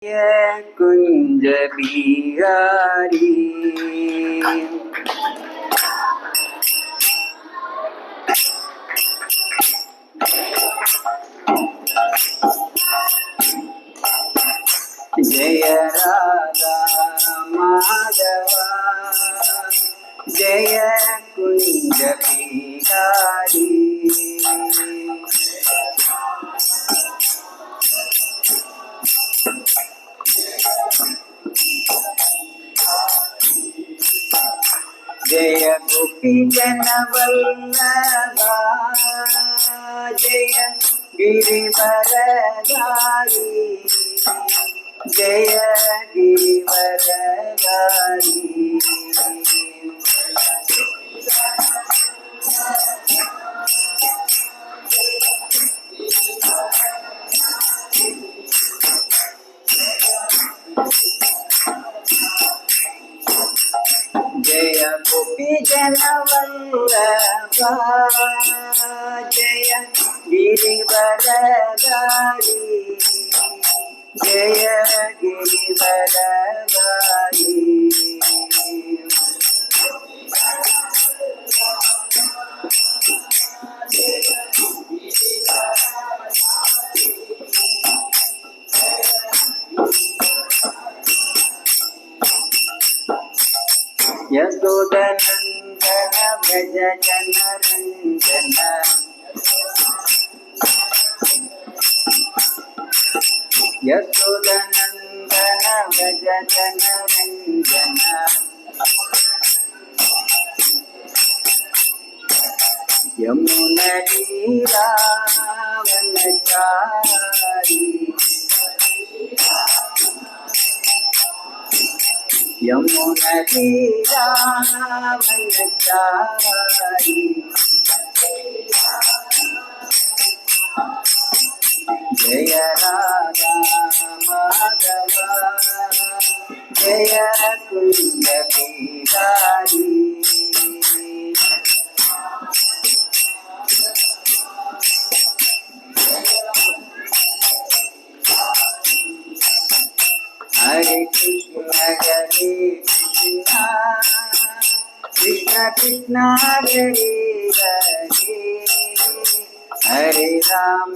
कुंज बिहारी जय राधा माधवा जय कुंज बिहारी जय गोपी जन वल्लभा जय गिरिवरधारी जय गिरिवरधारी जय गोपी जन वल्लभा जय गिरिवरधारी जय गिरिवरधारी यशोदनंदन व्रज जनरंजन यशोदनंदन व्रज जनरंजन यमुनतीरावनचारी यमुनतीरावनचारी जय राधा माधवा जय कुंज बिहारी हरे कृष्ण कृष्ण कृष्ण हरे हरे हरे राम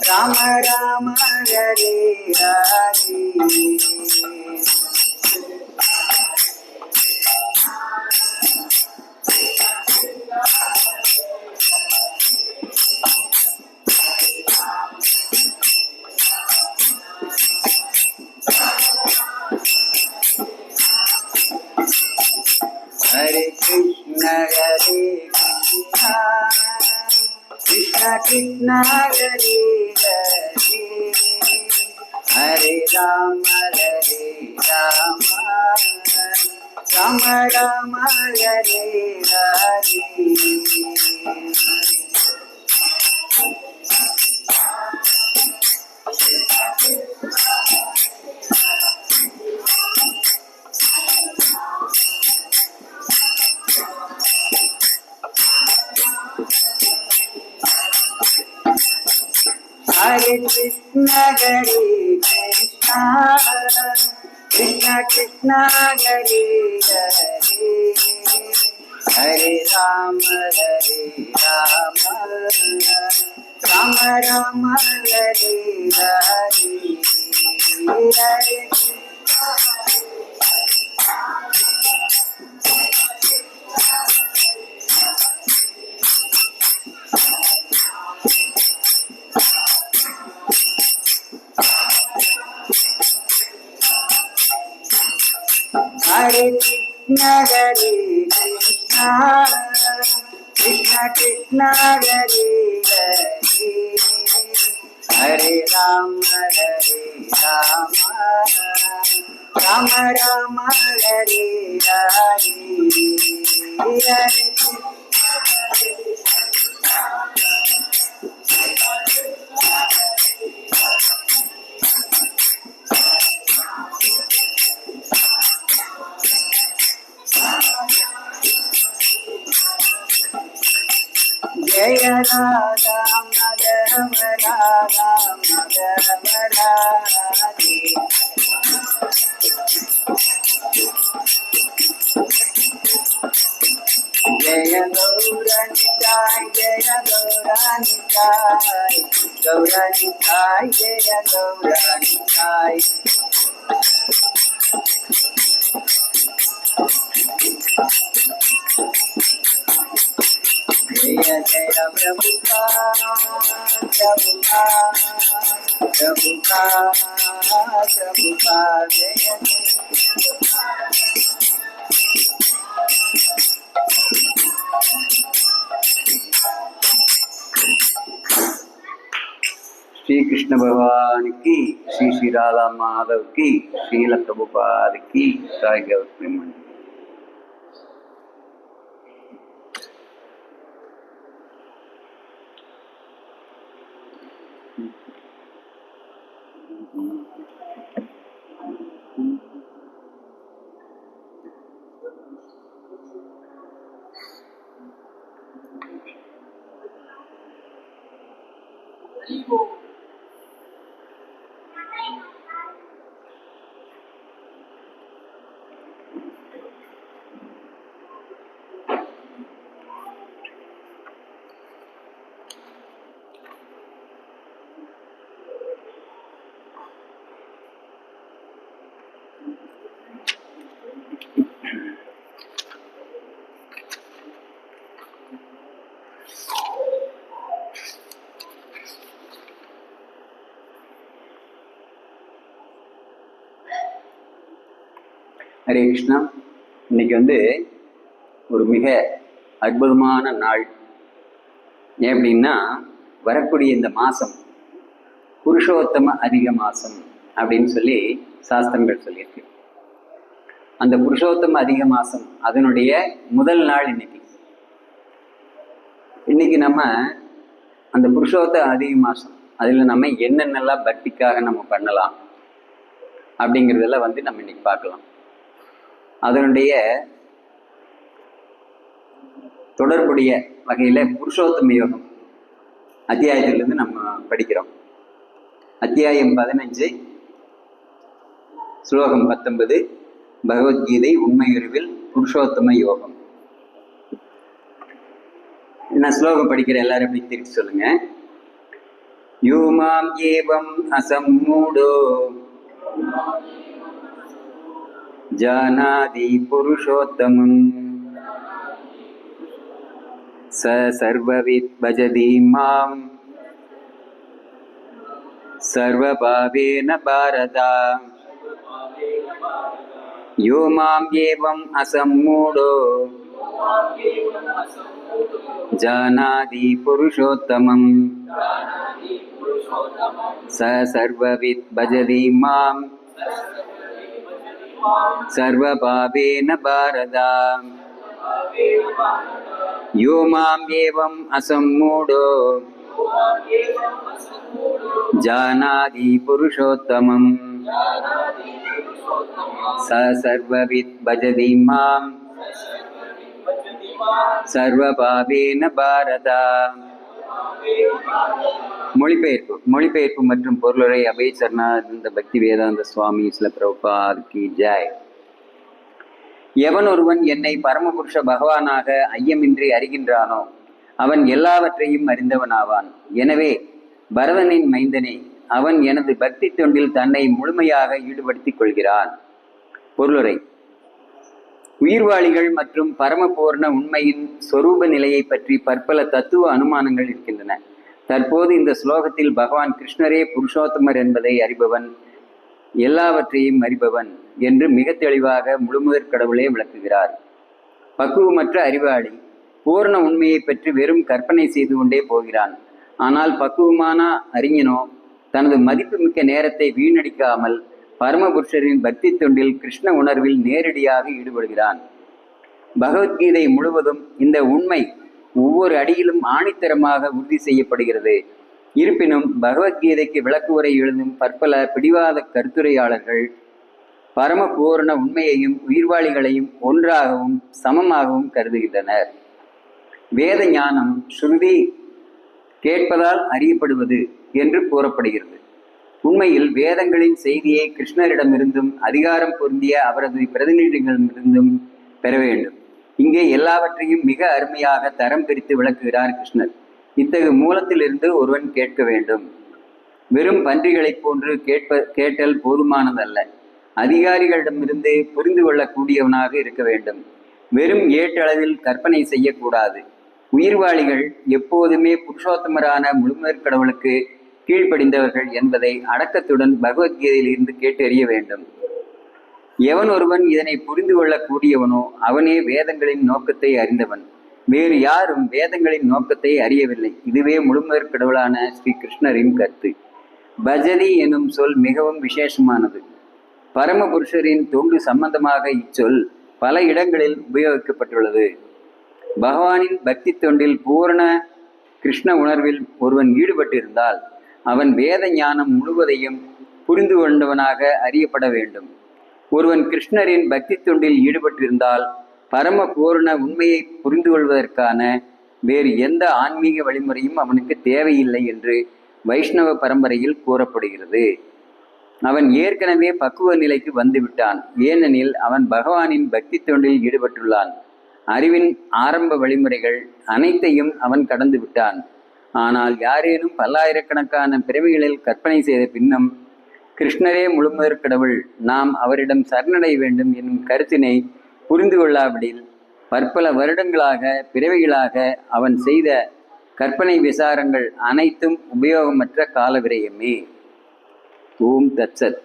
राम राम हरे हरे हरे कृष्ण कृष्ण कृष्ण हरे हरे हरे राम राम राम हरे हरे हरे कृष्ण कृष्ण कृष्ण हरे हरे हरे राम राम राम हरे हरे हरे हरे कृष्ण कृष्ण कृष्ण हरे हरे हरे राम राम राम हरे हरे हरे जय राधा माधव राधा மாதவராதே. जय गौरानिताय जय गौरानिताय गौरानिताय जय गौरानिताय जय जय प्रभुपाद प्रभुपाद प्रभुपाद प्रभुपाद जय श्री कृष्ण भगवान की, श्री श्री राधा माधव की, श्रील प्रभुपाद की जय। गौर ஹரே கிருஷ்ணா. இன்னைக்கு ஒரு மிக அற்புதமான நாள். ஏன் அப்படின்னா, வரக்கூடிய இந்த மாதம் புருஷோத்தம அதிக மாதம் அப்படின்னு சொல்லி சாஸ்திரங்கள் சொல்லியிருக்கு. அந்த புருஷோத்தம அதிக மாதம் அதனுடைய முதல் நாள் இன்னைக்கு. இன்னைக்கு நம்ம அந்த புருஷோத்தம அதிக மாதம் அதில் நம்ம என்னென்னலாம் பக்திக்காக நம்ம பண்ணலாம் அப்படிங்கிறதெல்லாம் நம்ம இன்னைக்கு பார்க்கலாம். அதனுடைய தொடர்புடைய வகையில் புருஷோத்தம யோகம் அத்தியாயத்திலிருந்து நம்ம படிக்கிறோம். அத்தியாயம் 15 ஸ்லோகம் 19 பகவத்கீதை உண்மையுருவில் புருஷோத்தம யோகம். நான் ஸ்லோகம் படிக்கிற எல்லாரும் எப்படி திருப்பி சொல்லுங்க. யூமாம் ஏவம் அசம்மூடோ ஜானாதி புருஷோத்தமம் ச சர்வவித் பஜதி மாம் சர்வபாவேன பாரதா. யோ மாம் ஏவம் அசம்மூடோ ஜானாதி புருஷோத்தமம் ச சர்வவித் பஜதி மாம் சர்வபாவேன பாரதா. யோ மாம் ஏவம் அசம்மூடோ ஜானாதி புருஷோத்தமம் ச சர்வவித் பஜதி மாம் சர்வபாவேன பாரதா. மொழிபெயர்ப்பு மற்றும் பொருளுரை அபய சரணானந்த பக்தி வேதாந்த சுவாமி ஸ்ரீல பிரபுபாத் கி ஜெய். எவன் ஒருவன் என்னை பரமபுருஷ பகவானாக ஐயமின்றி அறிகின்றானோ அவன் எல்லாவற்றையும் அறிந்தவனாவான். எனவே பரதனின் மைந்தனே, அவன் எனது பக்தி தொண்டில் தன்னை முழுமையாக ஈடுபடுத்திக் கொள்கிறான். பொருளுரை. உயிர்வாளிகள் மற்றும் பரமபூர்ண உண்மையின் சொரூப நிலையை பற்றி பற்பல தத்துவ அனுமானங்கள் இருக்கின்றன. தற்போது இந்த ஸ்லோகத்தில் பகவான் கிருஷ்ணரே புருஷோத்தமர் என்பதை அறிபவன், எல்லாவற்றையும் அறிபவன் என்று மிக தெளிவாக முழுமுதற் கடவுளே விளக்குகிறார். பக்குவமற்ற அறிவாளி பூர்ண உண்மையை பற்றி வெறும் கற்பனை செய்து கொண்டே போகிறான். ஆனால் பக்குவமான அறிஞனோ தனது மதிப்புமிக்க நேரத்தை வீணடிக்காமல் பரமபுருஷரின் பக்தி தொண்டில் கிருஷ்ண உணர்வில் நேரடியாக ஈடுபடுகிறான். பகவத்கீதை முழுவதும் இந்த உண்மை ஒவ்வொரு அடியிலும் ஆணித்தரமாக உறுதி செய்யப்படுகிறது. இருப்பினும் பகவத்கீதைக்கு விளக்குவுரை எழுதும் பற்பல பிடிவாத கருத்துரையாளர்கள் பரமபூர்ண உண்மையையும் உயிர்வாளிகளையும் ஒன்றாகவும் சமமாகவும் கருதுகின்றனர். வேத ஞானம் ஸ்ருதி கேட்பதால் அறியப்படுவது என்று கூறப்படுகிறது. உண்மையில் வேதங்களின் செய்தியை கிருஷ்ணரிடமிருந்தும் அதிகாரம் பொருந்திய அவரது பிரதிநிதிகளிடமிருந்தும் பெற வேண்டும். இங்கே எல்லாவற்றையும் மிக அருமையாக தரம் பிரித்து விளக்குகிறார் கிருஷ்ணர். இத்தகு மூலத்திலிருந்து ஒருவன் கேட்க வேண்டும். வெறும் பன்றிகளைப் போன்று கேட்டல் போதுமானதல்ல. அதிகாரிகளிடமிருந்து புரிந்து கொள்ளக்கூடியவனாக இருக்க வேண்டும். வெறும் ஏட்டளவில் கற்பனை செய்யக்கூடாது. உயிர்வாளிகள் எப்போதுமே புருஷோத்தமரான முழுமுதற் கடவுளுக்கு கீழ்ப்படிந்தவர்கள் என்பதை அடக்கத்துடன் பகவத்கீதையில் இருந்து கேட்டறிய வேண்டும். எவன் ஒருவன் இதனை புரிந்து கொள்ளக்கூடியவனோ அவனே வேதங்களின் நோக்கத்தை அறிந்தவன். வேறு யாரும் வேதங்களின் நோக்கத்தை அறியவில்லை. இதுவே முழுமுதற் கடவுளான ஸ்ரீ கிருஷ்ணரின் கருத்து. பஜதி எனும் சொல் மிகவும் விசேஷமானது. பரமபுருஷரின் தொண்டு சம்பந்தமாக இச்சொல் பல இடங்களில் உபயோகிக்கப்பட்டுள்ளது. பகவானின் பக்தி தொண்டில் பூரண கிருஷ்ண உணர்வில் ஒருவன் ஈடுபட்டிருந்தால் அவன் வேத ஞானம் முழுவதையும் புரிந்து கொண்டவனாக அறியப்பட வேண்டும். ஒருவன் கிருஷ்ணரின் பக்தி தொண்டில் ஈடுபட்டிருந்தால் பரம பூரண உண்மையை புரிந்து கொள்வதற்கான வேறு எந்த ஆன்மீக வழிமுறையும் அவனுக்கு தேவையில்லை என்று வைஷ்ணவ பரம்பரையில் கூறப்படுகிறது. அவன் ஏற்கனவே பக்குவ நிலைக்கு வந்துவிட்டான். ஏனெனில் அவன் பகவானின் பக்தி தொண்டில் ஈடுபட்டுள்ளான். அறிவின் ஆரம்ப வழிமுறைகள் அனைத்தையும் அவன் கடந்து விட்டான். ஆனால் யாரேனும் பல்லாயிரக்கணக்கான பிறவிகளில் கற்பனை செய்த பின்னும் கிருஷ்ணரே முழுமுதற் கடவுள், நாம் அவரிடம் சரணடைய வேண்டும் என்னும் கருத்தினை புரிந்து கொள்ளாவிடில் பற்பல வருடங்களாக பிறவிகளாக அவன் செய்த கற்பனை விசாரங்கள் அனைத்தும் உபயோகமற்ற கால விரயமே. ஓம் தத்சத்.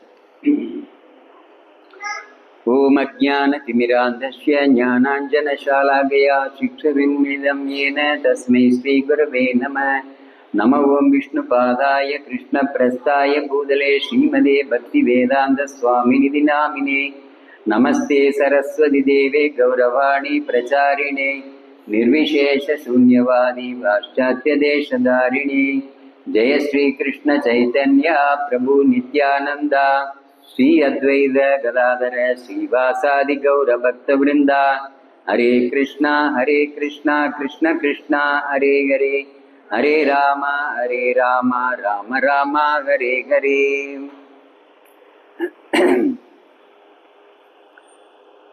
ஓம் அஜ்ஞானதிமிராந்தஸ்ய ஞானாஞ்சனசாலாகயா சிக்ஷுரின்மிதம் ஏன தஸ்மை ஸ்ரீ குரவே நமः. நம ஓம் விஷ்ணுபாதாய கிருஷ்ணப்ரஸ்தாய பூதலே ஸ்ரீமதே பக்தி வேதாந்த சுவாமிநிதி நாமினே. நமஸ்தே சரஸ்வதி தேவே கௌரவாணி பிரச்சாரிணே நிர்விசேஷ சூன்யவாதி பாஷ்சாத்ய தேசதாரிணி. ஜெய ஸ்ரீ கிருஷ்ண சைதன்யா பிரபு நித்யானந்தா ஸ்ரீ அத்வைத கதாதர ஸ்ரீவாசாதி கௌர பக்த விருந்தா. ஹரே கிருஷ்ணா கிருஷ்ண கிருஷ்ணா ஹரே ஹரே, ஹரே ராம ராம ராம ஹரே ஹரே.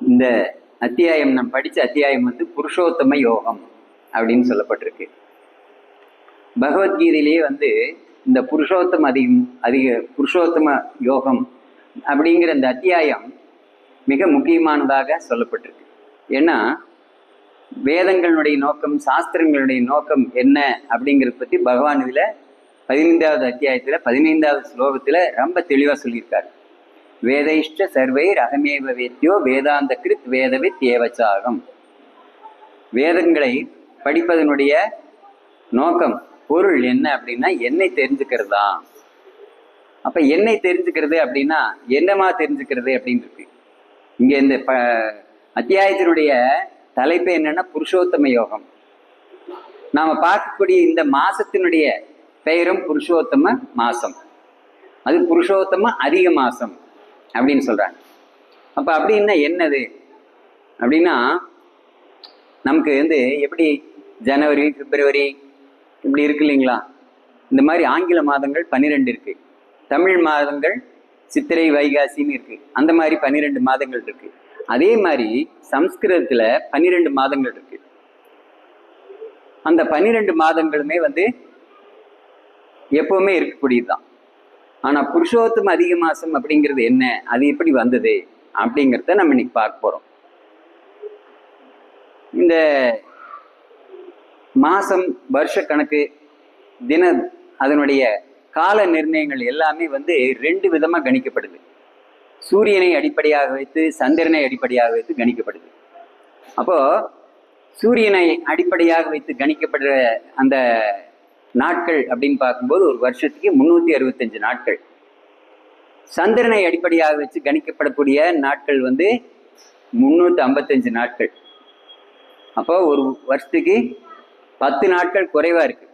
இந்த அத்தியாயம் நாம் படித்த அத்தியாயம் புருஷோத்தம யோகம் அப்படின்னு சொல்லப்பட்டிருக்கு. பகவத்கீதையிலேயே இந்த புருஷோத்தம புருஷோத்தம யோகம் அப்படிங்கிற இந்த அத்தியாயம் மிக முக்கியமானதாக சொல்லப்பட்டிருக்கு. ஏன்னா வேதங்களுடைய நோக்கம், சாஸ்திரங்களுடைய நோக்கம் என்ன அப்படிங்கிறத பற்றி பகவான் இதில் 15வது அத்தியாயத்தில் 15வது ஸ்லோகத்தில் ரொம்ப தெளிவாக சொல்லியிருக்காரு. வேதைஷ்ட சர்வைர் அகமேவ வேத்யோ வேதாந்த கிருத் வேதவித் ஏவச்சாகம். வேதங்களை படிப்பதனுடைய நோக்கம், பொருள் என்ன அப்படின்னா என்னை தெரிஞ்சுக்கிறது தான். அப்ப என்னை தெரிஞ்சுக்கிறது அப்படின்னா என்னமா தெரிஞ்சுக்கிறது அப்படின்னு இருக்கு. இங்க இந்த அத்தியாயத்தினுடைய தலைப்பு என்னன்னா புருஷோத்தம யோகம். நாம பார்க்கக்கூடிய இந்த மாசத்தினுடைய பெயரும் புருஷோத்தம மாசம். அது புருஷோத்தம அதிக மாசம் அப்படின்னு சொல்றாங்க. அப்ப அப்படின்னா என்னது அப்படின்னா, நமக்கு எப்படி ஜனவரி பிப்ரவரி இப்படி இருக்கு இல்லைங்களா? இந்த மாதிரி ஆங்கில மாதங்கள் 12 இருக்கு. தமிழ் மாதங்கள் சித்திரை வைகாசின்னு இருக்கு. அந்த மாதிரி 12 மாதங்கள் இருக்கு. அதே மாதிரி சம்ஸ்கிருதத்துல 12 மாதங்கள் இருக்கு. அந்த 12 மாதங்களுமே எப்பவுமே இருக்கக்கூடியதுதான். ஆனா புருஷோத்தம அதிக மாசம் அப்படிங்கிறது என்ன, அது எப்படி வந்தது அப்படிங்கிறத நம்ம இன்னைக்கு பார்க்க போறோம். இந்த மாசம், வருஷ கணக்கு, அதனுடைய கால நிர்ணயங்கள் எல்லாமே 2 விதமா கணிக்கப்படுது. சூரியனை அடிப்படையாக வைத்து, சந்திரனை அடிப்படையாக வைத்து கணிக்கப்படுது. அப்போ சூரியனை அடிப்படையாக வைத்து கணிக்கப்படுற அந்த நாட்கள் அப்படின்னு பார்க்கும்போது ஒரு வருஷத்துக்கு 365 நாட்கள். சந்திரனை அடிப்படையாக வச்சு கணிக்கப்படக்கூடிய நாட்கள் 355 நாட்கள். அப்போ ஒரு வருஷத்துக்கு 10 நாட்கள் குறைவா இருக்கு.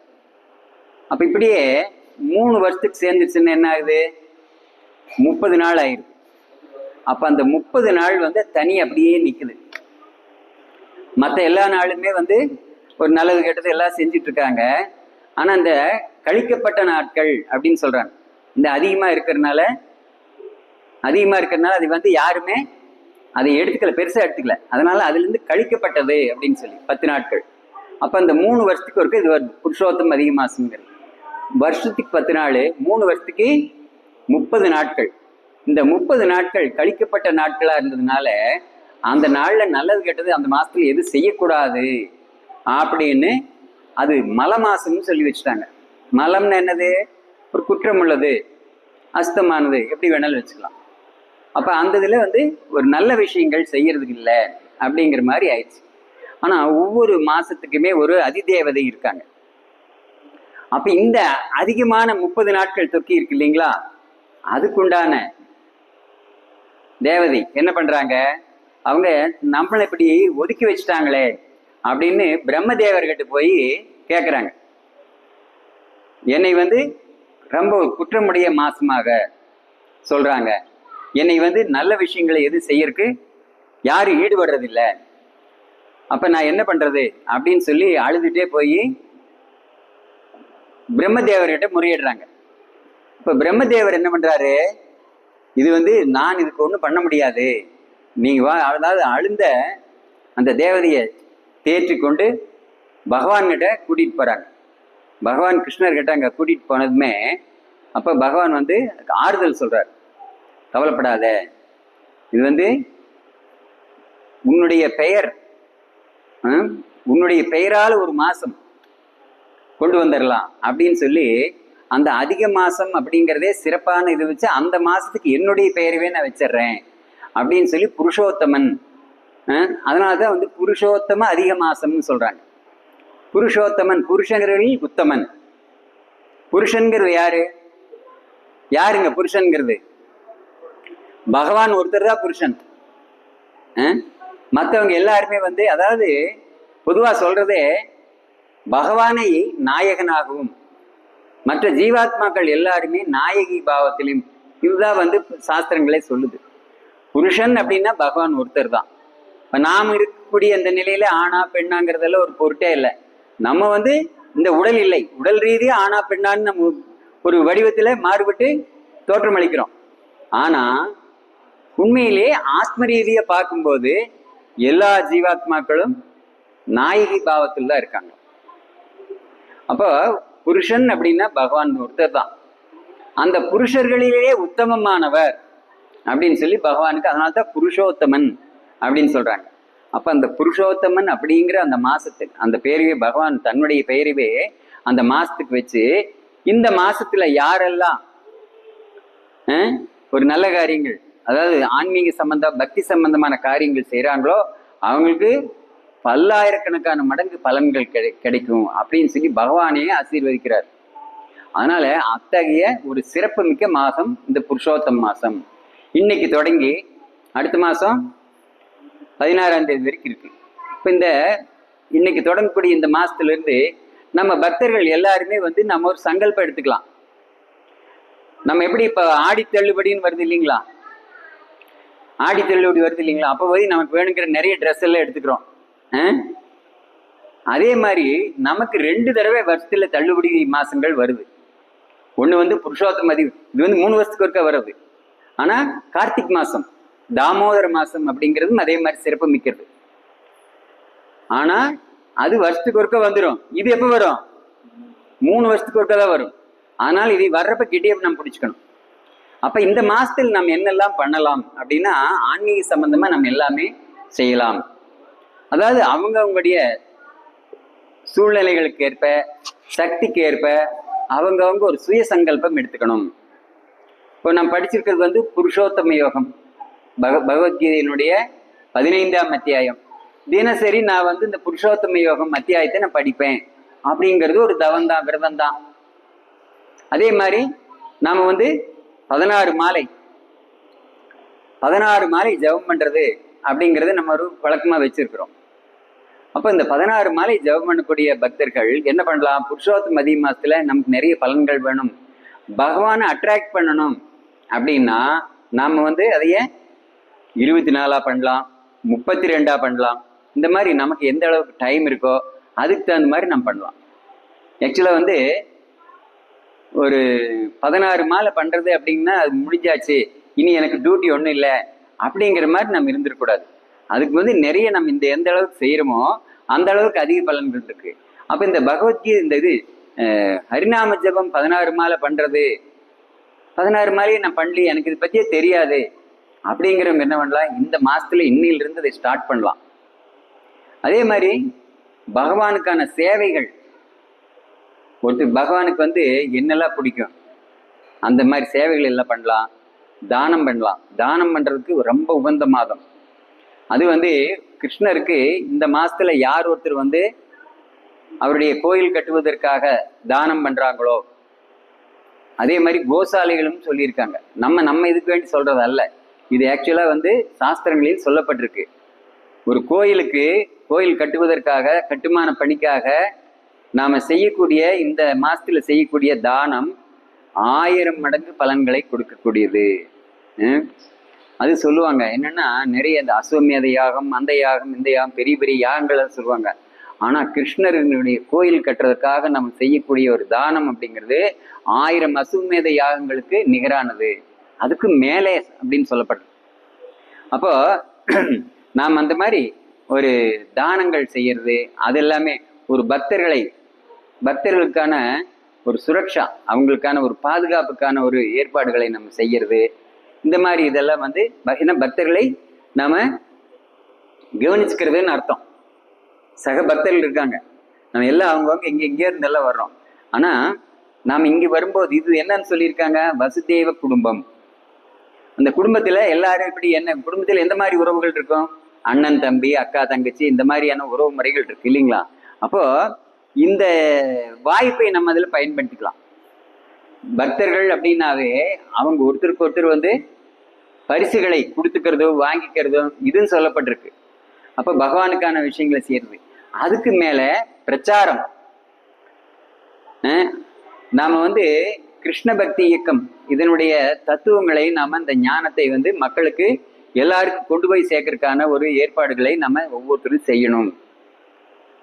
அப்ப இப்படியே 3 வருஷத்துக்கு சேர்ந்துச்சுன்னு என்ன ஆகுது, 30 நாள் ஆயிடுது. அப்ப அந்த 30 நாள் தனி அப்படியே நிக்குது. மற்ற எல்லா நாளுமே ஒரு நல்லது கெட்டது எல்லாம் செஞ்சுட்டு இருக்காங்க. ஆனா அந்த கழிக்கப்பட்ட நாட்கள் அப்படின்னு சொல்றாங்க. இந்த அதிகமாக இருக்கிறதுனால அது வந்து யாருமே அதை எடுத்துக்கல, பெருசாக எடுத்துக்கல. அதனால அதுலேருந்து கழிக்கப்பட்டது அப்படின்னு சொல்லி 10 நாட்கள். அப்போ அந்த 3 வருஷத்துக்கு ஒருக்கு இது வருது புருஷோத்தம் அதிக மாசங்கிறது. வருஷத்துக்கு 10 நாள், 3 வருஷத்துக்கு 30 நாட்கள். இந்த 30 நாட்கள் கழிக்கப்பட்ட நாட்களாக இருந்ததுனால அந்த நாளில் நல்லது கெட்டது அந்த மாசத்துல எது செய்யக்கூடாது அப்படின்னு அது மல மாசம்னு சொல்லி வச்சுட்டாங்க. மலம்னு என்னது? ஒரு குற்றம் உள்ளது, அஸ்தமானது, எப்படி வேணாலும் வச்சுக்கலாம். அப்ப அந்த இதுல வந்து ஒரு நல்ல விஷயங்கள் செய்யறதுக்கு இல்லை அப்படிங்கிற மாதிரி ஆயிடுச்சு. ஆனா ஒவ்வொரு மாசத்துக்குமே ஒரு அதிதேவதை இருக்காங்க. அப்ப இந்த அதிகமான 30 நாட்கள் தொக்கி இருக்கு இல்லைங்களா, அதுக்குண்டான தேவதை என்ன பண்றாங்க, அவங்க நம்மளை இப்படி ஒதுக்கி வச்சுட்டாங்களே அப்படின்னு பிரம்மதேவர்கிட்ட போய் கேட்குறாங்க. என்னை வந்து ரொம்ப குற்றமுடைய மாசமாக சொல்றாங்க, என்னை வந்து நல்ல விஷயங்களை எது செய்யறதுக்கு யாரும் ஈடுபடுறதில்லை, அப்ப நான் என்ன பண்றது அப்படின்னு சொல்லி அழுதுட்டே போய் பிரம்மதேவர்கிட்ட முறையிடுறாங்க. இப்ப பிரம்மதேவர் என்ன பண்றாரு, இது வந்து நான் இதுக்கு ஒன்றும் பண்ண முடியாது, நீங்க அதாவது அழுந்த அந்த தேவதையை தேற்றி கொண்டு பகவான்கிட்ட கூட்டிட்டு போறாங்க. பகவான் கிருஷ்ணர்கிட்ட அங்க கூட்டிட்டு போனதுமே அப்ப பகவான் வந்து ஆறுதல் சொல்றார், கவலைப்படாத, இது வந்து உன்னுடைய பெயர், உன்னுடைய பெயரால் ஒரு மாசம் கொண்டு வந்துடலாம் அப்படின்னு சொல்லி அந்த அதிக மாசம் அப்படிங்கிறதே சிறப்பான இது வச்சு அந்த மாசத்துக்கு என்னுடைய பெயரவே நான் வச்சிடுறேன் அப்படின்னு சொல்லி புருஷோத்தமன். அதனாலதான் வந்து புருஷோத்தம அதிக மாசம்னு சொல்றாங்க. புருஷோத்தமன், புருஷங்கிறவர்கள் உத்தமன். புருஷன்கிறது யாரு? யாருங்க புருஷன்கிறது? பகவான் ஒருத்தர் தான் புருஷன். மற்றவங்க எல்லாருமே வந்து, அதாவது பொதுவா சொல்றதே பகவானை நாயகனாகவும் மற்ற ஜீவாத்மாக்கள் எல்லாருமே நாயகி பாவத்திலும், இதுதான் வந்து சாஸ்திரங்களே சொல்லுது. புருஷன் அப்படின்னா பகவான் ஒருத்தர் தான். இப்ப நாம் இருக்கக்கூடிய அந்த நிலையில ஆணா பெண்ணாங்கிறதெல்லாம் ஒரு பொருட்டே இல்லை. நம்ம வந்து இந்த உடல் இல்லை, உடல் ரீதியா ஆணா பெண்ணான்னு நம்ம ஒரு வடிவத்துல மாறுபட்டு தோற்றமளிக்கிறோம். ஆனா உண்மையிலே ஆத்ம ரீதியா பார்க்கும்போது எல்லா ஜீவாத்மாக்களும் நாயகி பாவத்தில் தான் இருக்காங்க. அப்போ புருஷன் அப்படின்னா பகவான் ஒருத்தர் தான். அந்த புருஷர்களிலேயே உத்தமமானவர் அப்படின்னு சொல்லி பகவானுக்கு, அதனால்தான் புருஷோத்தமன் அப்படின்னு சொல்றாங்க. அப்ப அந்த புருஷோத்தமன் அப்படிங்கிற அந்த மாசத்துக்கு அந்த பெயரையே பகவான் தன்னுடைய பெயரையே அந்த மாசத்துக்கு வச்சு, இந்த மாசத்துல யாரெல்லாம் ஒரு நல்ல காரியங்கள், அதாவது ஆன்மீக சம்பந்தம் பக்தி சம்பந்தமான காரியங்கள் செய்யறாங்களோ அவங்களுக்கு பல்லாயிரக்கணக்கான மடங்கு பலன்கள் கிடைக்கும் அப்படின்னு சொல்லி பகவானே ஆசீர்வதிக்கிறார். அதனால அத்தகைய ஒரு சிறப்பு மிக்க மாசம் இந்த புருஷோத்தம் மாசம். இன்னைக்கு தொடங்கி அடுத்த மாசம் 16ஆம் தேதி வரைக்கும் இருக்கு. இப்ப இந்த இன்னைக்கு தொடங்கக்கூடிய இந்த மாசத்துல இருந்து நம்ம பக்தர்கள் எல்லாருமே வந்து நம்ம ஒரு சங்கல்பம் எடுத்துக்கலாம். நம்ம எப்படி இப்ப ஆடி தள்ளுபடின்னு வருது இல்லைங்களா, ஆடி தள்ளுபடி வருது இல்லைங்களா, அப்போ போய் நமக்கு வேணுங்கிற நிறைய ட்ரெஸ் எல்லாம் எடுத்துக்கிறோம். அதே மாதிரி நமக்கு 2 தடவை வருஷத்துல தள்ளுபடி மாசங்கள் வருது. ஒண்ணு வந்து புருஷோத்தம அதிகம், இது வந்து 3 வருஷத்துக்கு ஒருக்கா வருது. ஆனா கார்த்திக் மாசம், தாமோதர மாசம் அப்படிங்கிறதும் அதே மாதிரி சிறப்பு மிக்கிறது. ஆனா அது வருஷத்துக்கு ஒருக்கா வந்துடும். இது எப்ப வரும்? 3 வருஷத்துக்கு ஒருக்கா தான் வரும். ஆனால் இது வர்றப்ப கிட்டே நம்ம பிடிச்சுக்கணும். அப்ப இந்த மாசத்தில் நம்ம என்னெல்லாம் பண்ணலாம் அப்படின்னா, ஆன்மீக சம்பந்தமா நம்ம எல்லாமே செய்யலாம். அதாவது அவங்களுடைய சூழ்நிலைகளுக்கு ஏற்ப, சக்திக்கு ஏற்ப அவங்கவுங்க ஒரு சுய சங்கல்பம் எடுத்துக்கணும். இப்போ நான் படிச்சிருக்கிறது வந்து புருஷோத்தம யோகம், பகவத்கீதையினுடைய 15ஆம் அத்தியாயம். தினசரி நான் வந்து இந்த புருஷோத்தம யோகம் அத்தியாயத்தை நான் படிப்பேன் அப்படிங்கிறது ஒரு தவந்தான், விரதம் தான். அதே மாதிரி நாம வந்து 16 மாலை ஜபம் பண்றது அப்படிங்கிறது நம்ம ஒரு வழக்கமா வச்சிருக்கிறோம். அப்ப இந்த 16 மாலை ஜபம் பண்ணக்கூடிய பக்தர்கள் என்ன பண்ணலாம், புருஷோத்தம அதிக மாசத்துல நமக்கு நிறைய பலன்கள் வேணும், பகவானை அட்ராக்ட் பண்ணணும் அப்படின்னா நாம வந்து அதைய 24 பண்ணலாம், 32 பண்ணலாம். இந்த மாதிரி நமக்கு எந்த அளவுக்கு டைம் இருக்கோ அதுக்கு தகுந்த மாதிரி நம்ம பண்ணலாம். ஆக்சுவலா வந்து ஒரு 16 மாலை பண்றது அப்படின்னா அது முடிஞ்சாச்சு, இனி எனக்கு டியூட்டி ஒன்றும் இல்லை அப்படிங்கிற மாதிரி நம்ம இருந்துடக்கூடாது. அதுக்கு வந்து நிறைய நம்ம இந்த எந்த அளவுக்கு செய்யறோமோ அந்த அளவுக்கு அதிக பலன்கள் இருக்கு. அப்ப இந்த பகவத்கீதை இந்த இது ஹரிநாம ஜபம் 16 மாலை பண்றது, 16 மாலையை நான் பண்ணல, எனக்கு இதை பத்தியே தெரியாது அப்படிங்கிறவங்க என்ன பண்ணலாம், இந்த மாசத்துல இன்னிலிருந்து அதை ஸ்டார்ட் பண்ணலாம். அதே மாதிரி பகவானுக்கான சேவைகள், ஒருத்தர் பகவானுக்கு வந்து என்னெல்லாம் பிடிக்கும் அந்த மாதிரி சேவைகள் எல்லாம் பண்ணலாம். தானம் பண்ணலாம். தானம் பண்றதுக்கு ரொம்ப உகந்த மாதம் அது. வந்து கிருஷ்ணருக்கு இந்த மாசத்துல யார் ஒருத்தர் வந்து அவருடைய கோயில் கட்டுவதற்காக தானம் பண்றாங்களோ, அதே மாதிரி கோசாலைகளும் சொல்லியிருக்காங்க. நம்ம இதுக்கு வேண்டி சொல்றது அல்ல, இது ஆக்சுவலா வந்து சாஸ்திரங்களில் சொல்லப்பட்டிருக்கு. ஒரு கோயிலுக்கு கோயில் கட்டுவதற்காக, கட்டுமான பணிக்காக நாம செய்யக்கூடிய இந்த மாசத்துல செய்யக்கூடிய தானம் 1000 மடங்கு பலன்களை கொடுக்கக்கூடியது. அது சொல்லுவாங்க. என்னன்னா நிறைய இந்த அஸ்வமேத யாகம், அந்த யாகம், இந்த யாகம், பெரிய பெரிய யாகங்களை சொல்லுவாங்க. ஆனா கிருஷ்ணருடைய கோயில் கட்டுறதுக்காக நம்ம செய்யக்கூடிய ஒரு தானம் அப்படிங்கிறது 1000 அஸ்வமேத யாகங்களுக்கு நிகரானது, அதுக்கு மேலே அப்படின்னு சொல்லப்படுது. அப்போ நாம் அந்த மாதிரி ஒரு தானங்கள் செய்யறது, அது எல்லாமே ஒரு பக்தர்களுக்கான ஒரு சுரக்ஷா, அவங்களுக்கான ஒரு பாதுகாப்புக்கான ஒரு ஏற்பாடுகளை நம்ம செய்யறது. இந்த மாதிரி இதெல்லாம் வந்து பக்தர்களை நாம கவனிச்சுக்கிறதுன்னு அர்த்தம். சக பக்தர்கள் இருக்காங்க, நம்ம எல்லாம் அவங்கவுங்க எங்கேயோ இருந்தெல்லாம் வர்றோம். ஆனா நாம் இங்க வரும்போது இது என்னன்னு சொல்லியிருக்காங்க, வசுதேவ குடும்பம். அந்த குடும்பத்துல எல்லாரும் இப்படி என்ன, குடும்பத்துல எந்த மாதிரி உறவுகள் இருக்கும், அண்ணன் தம்பி, அக்கா தங்கச்சி, இந்த மாதிரியான உறவு முறைகள் இருக்கு இல்லைங்களா? அப்போ இந்த வாய்ப்பை நம்ம அதுல பயன்படுத்திக்கலாம். பக்தர்கள் அப்படின்னாவே அவங்க ஒருத்தருக்கு ஒருத்தர் வந்து பரிசுகளை கொடுத்துக்கிறதோ வாங்கிக்கிறதோ இதுன்னு சொல்லப்பட்டிருக்கு. அப்ப பகவானுக்கான விஷயங்களை செய்யறது. அதுக்கு மேல பிரச்சாரம். நாம வந்து கிருஷ்ண பக்தி இயக்கம் இதனுடைய தத்துவங்களை நாம இந்த ஞானத்தை வந்து மக்களுக்கு எல்லாருக்கும் கொண்டு போய் சேர்க்கறதுக்கான ஒரு ஏற்பாடுகளை நம்ம ஒவ்வொருத்தரும் செய்யணும்.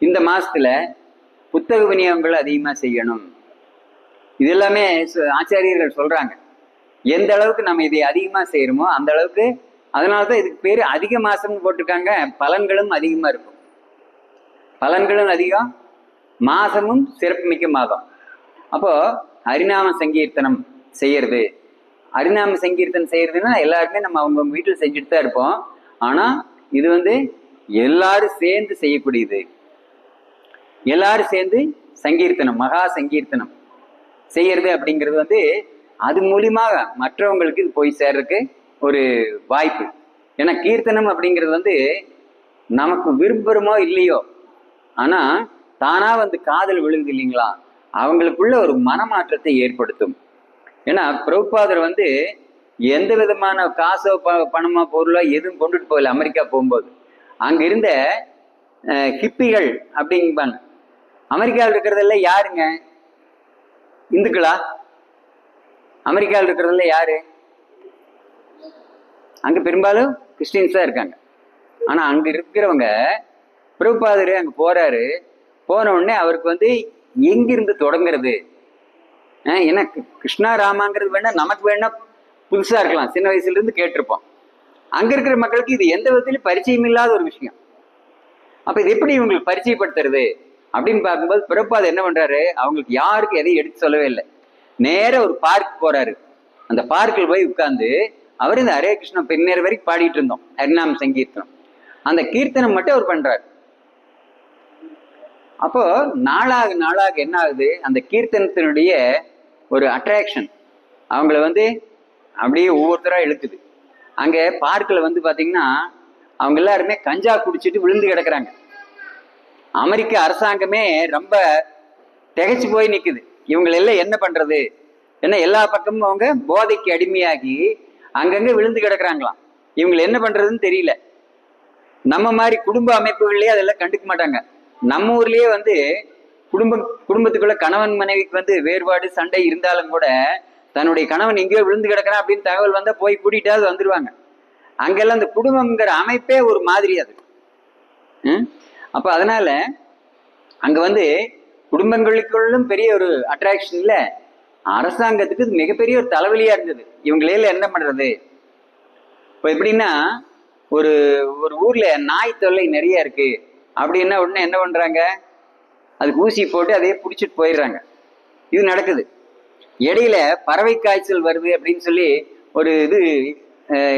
இந்த மாசத்துல புத்தக விநியோகங்கள் அதிகமா செய்யணும். இது எல்லாமே ஆச்சாரியர்கள் சொல்றாங்க. எந்த அளவுக்கு நம்ம இதை அதிகமா செய்யறோமோ அந்த அளவுக்கு, அதனாலதான் இதுக்கு பேரு அதிக மாசம்னு போட்டிருக்காங்க. பலன்களும் அதிகமா இருக்கும். பலன்களும் அதிகம், மாசமும் சிறப்புமிக்க மாதம். அப்போ ஹரிநாம சங்கீர்த்தனம் செய்யறது, ஹரிநாம சங்கீர்த்தனம் செய்யறதுன்னா எல்லாருமே நம்ம அவங்க வீட்டில் செஞ்சுட்டு தான் இருப்போம். ஆனா இது வந்து எல்லாரும் சேர்ந்து செய்யக்கூடியது. எல்லாரும் சேர்ந்து சங்கீர்த்தனம், மகா சங்கீர்த்தனம் செய்யறது அப்படிங்கிறது வந்து அது மூலியமாக மற்றவங்களுக்கு இது போய் சேர்றதுக்கு ஒரு வாய்ப்பு. ஏன்னா கீர்த்தனம் அப்படிங்கிறது வந்து நமக்கு விரும்புகிறோமோ இல்லையோ, ஆனா தானா வந்து காதல் விழுகுது இல்லைங்களா, அவங்களுக்குள்ள ஒரு மனமாற்றத்தை ஏற்படுத்தும். ஏன்னா பிரபுபாதர் வந்து எந்த விதமான காசோ பணமோ பொருளோ எதுவும் கொண்டுட்டு போகல. அமெரிக்கா போகும்போது அங்க இருந்த ஹிப்பிகள் அப்படிங்பாங்க. அமெரிக்காவில் இருக்கிறதுல யாருங்க இந்துக்களா? அமெரிக்காவில் இருக்கிறதுல யாரு? அங்க பெரும்பாலும் கிறிஸ்டின்ஸ் தான் இருக்காங்க. ஆனா அங்க இருக்கிறவங்க, பிரபுபாதர் அங்க போறாரு, போன உடனே அவருக்கு வந்து எங்கிருந்து தொடங்குறது, ஏன்னா கிருஷ்ணா ராமாங்கிறது வேணா நமக்கு வேணா புதுசா இருக்கலாம், சின்ன வயசுல இருந்து கேட்டிருப்போம். அங்க இருக்கிற மக்களுக்கு இது எந்த விதத்திலும் பரிச்சயம் இல்லாத ஒரு விஷயம். அப்ப இது எப்படி இவங்களுக்கு பரிச்சயப்படுத்துறது அப்படின்னு பார்க்கும்போது பிரபுபாதர் என்ன பண்றாரு, அவங்களுக்கு யாருக்கு எதையும் எடுத்து சொல்லவே இல்லை. நேர ஒரு பார்க் போறாரு. அந்த பார்க்கில் போய் உட்கார்ந்து அவர் இந்த ஹரே கிருஷ்ணா பின்னர் வரைக்கும் பாடிட்டு இருந்தோம், ஹரிநாம சங்கீர்த்தனம். அந்த கீர்த்தனம் மட்டும் அவர் பண்றாரு. அப்போ நாளாக நாளாக என்ன ஆகுது, அந்த கீர்த்தனத்தினுடைய ஒரு அட்ராக்ஷன் அவங்கள வந்து அப்படியே ஒவ்வொருத்தரா இழுக்குது. அங்க பார்க்கில் வந்து பாத்தீங்கன்னா அவங்க எல்லாருமே கஞ்சா குடிச்சிட்டு விழுந்து கிடக்குறாங்க. அமெரிக்க அரசாங்கமே ரொம்ப திகைச்சு போய் நிக்குது, இவங்களெல்லாம் என்ன பண்றது. ஏன்னா எல்லா பக்கமும் அவங்க போதைக்கு அடிமையாகி அங்கங்க விழுந்து கிடக்குறாங்களாம். இவங்களை என்ன பண்றதுன்னு தெரியல. நம்ம மாதிரி குடும்ப அமைப்புகள்லயே அதெல்லாம் கண்டுக்க மாட்டாங்க. நம்ம ஊர்லயே வந்து குடும்பத்துக்குள்ள கணவன் மனைவிக்கு வந்து வேறுபாடு சண்டை இருந்தாலும் கூட தன்னுடைய கணவன் எங்கேயோ விழுந்து கிடக்கிறான் அப்படின்னு தகவல் வந்தா போய் கூட்டிட்டாவது வந்துருவாங்க. அங்கெல்லாம் அந்த குடும்பம்ங்கிற அமைப்பே ஒரு மாதிரி அது. அப்ப அதனால அங்க வந்து குடும்பங்களுக்குள்ளும் பெரிய ஒரு அட்ராக்ஷன் இல்ல, அரசாங்கத்துக்கு இது மிகப்பெரிய ஒரு தலைவலியா இருந்தது. இவங்களால என்ன பண்றது? இப்போ எப்படின்னா, ஒரு ஒரு ஊர்ல நாய் தொல்லை நிறைய இருக்கு அப்படின்னா உடனே என்ன பண்றாங்க, அதுக்கு ஊசி போட்டு அதையே பிடிச்சிட்டு போயிடுறாங்க. இது நடக்குது. இடையில பறவை காய்ச்சல் வருது அப்படின்னு சொல்லி ஒரு இது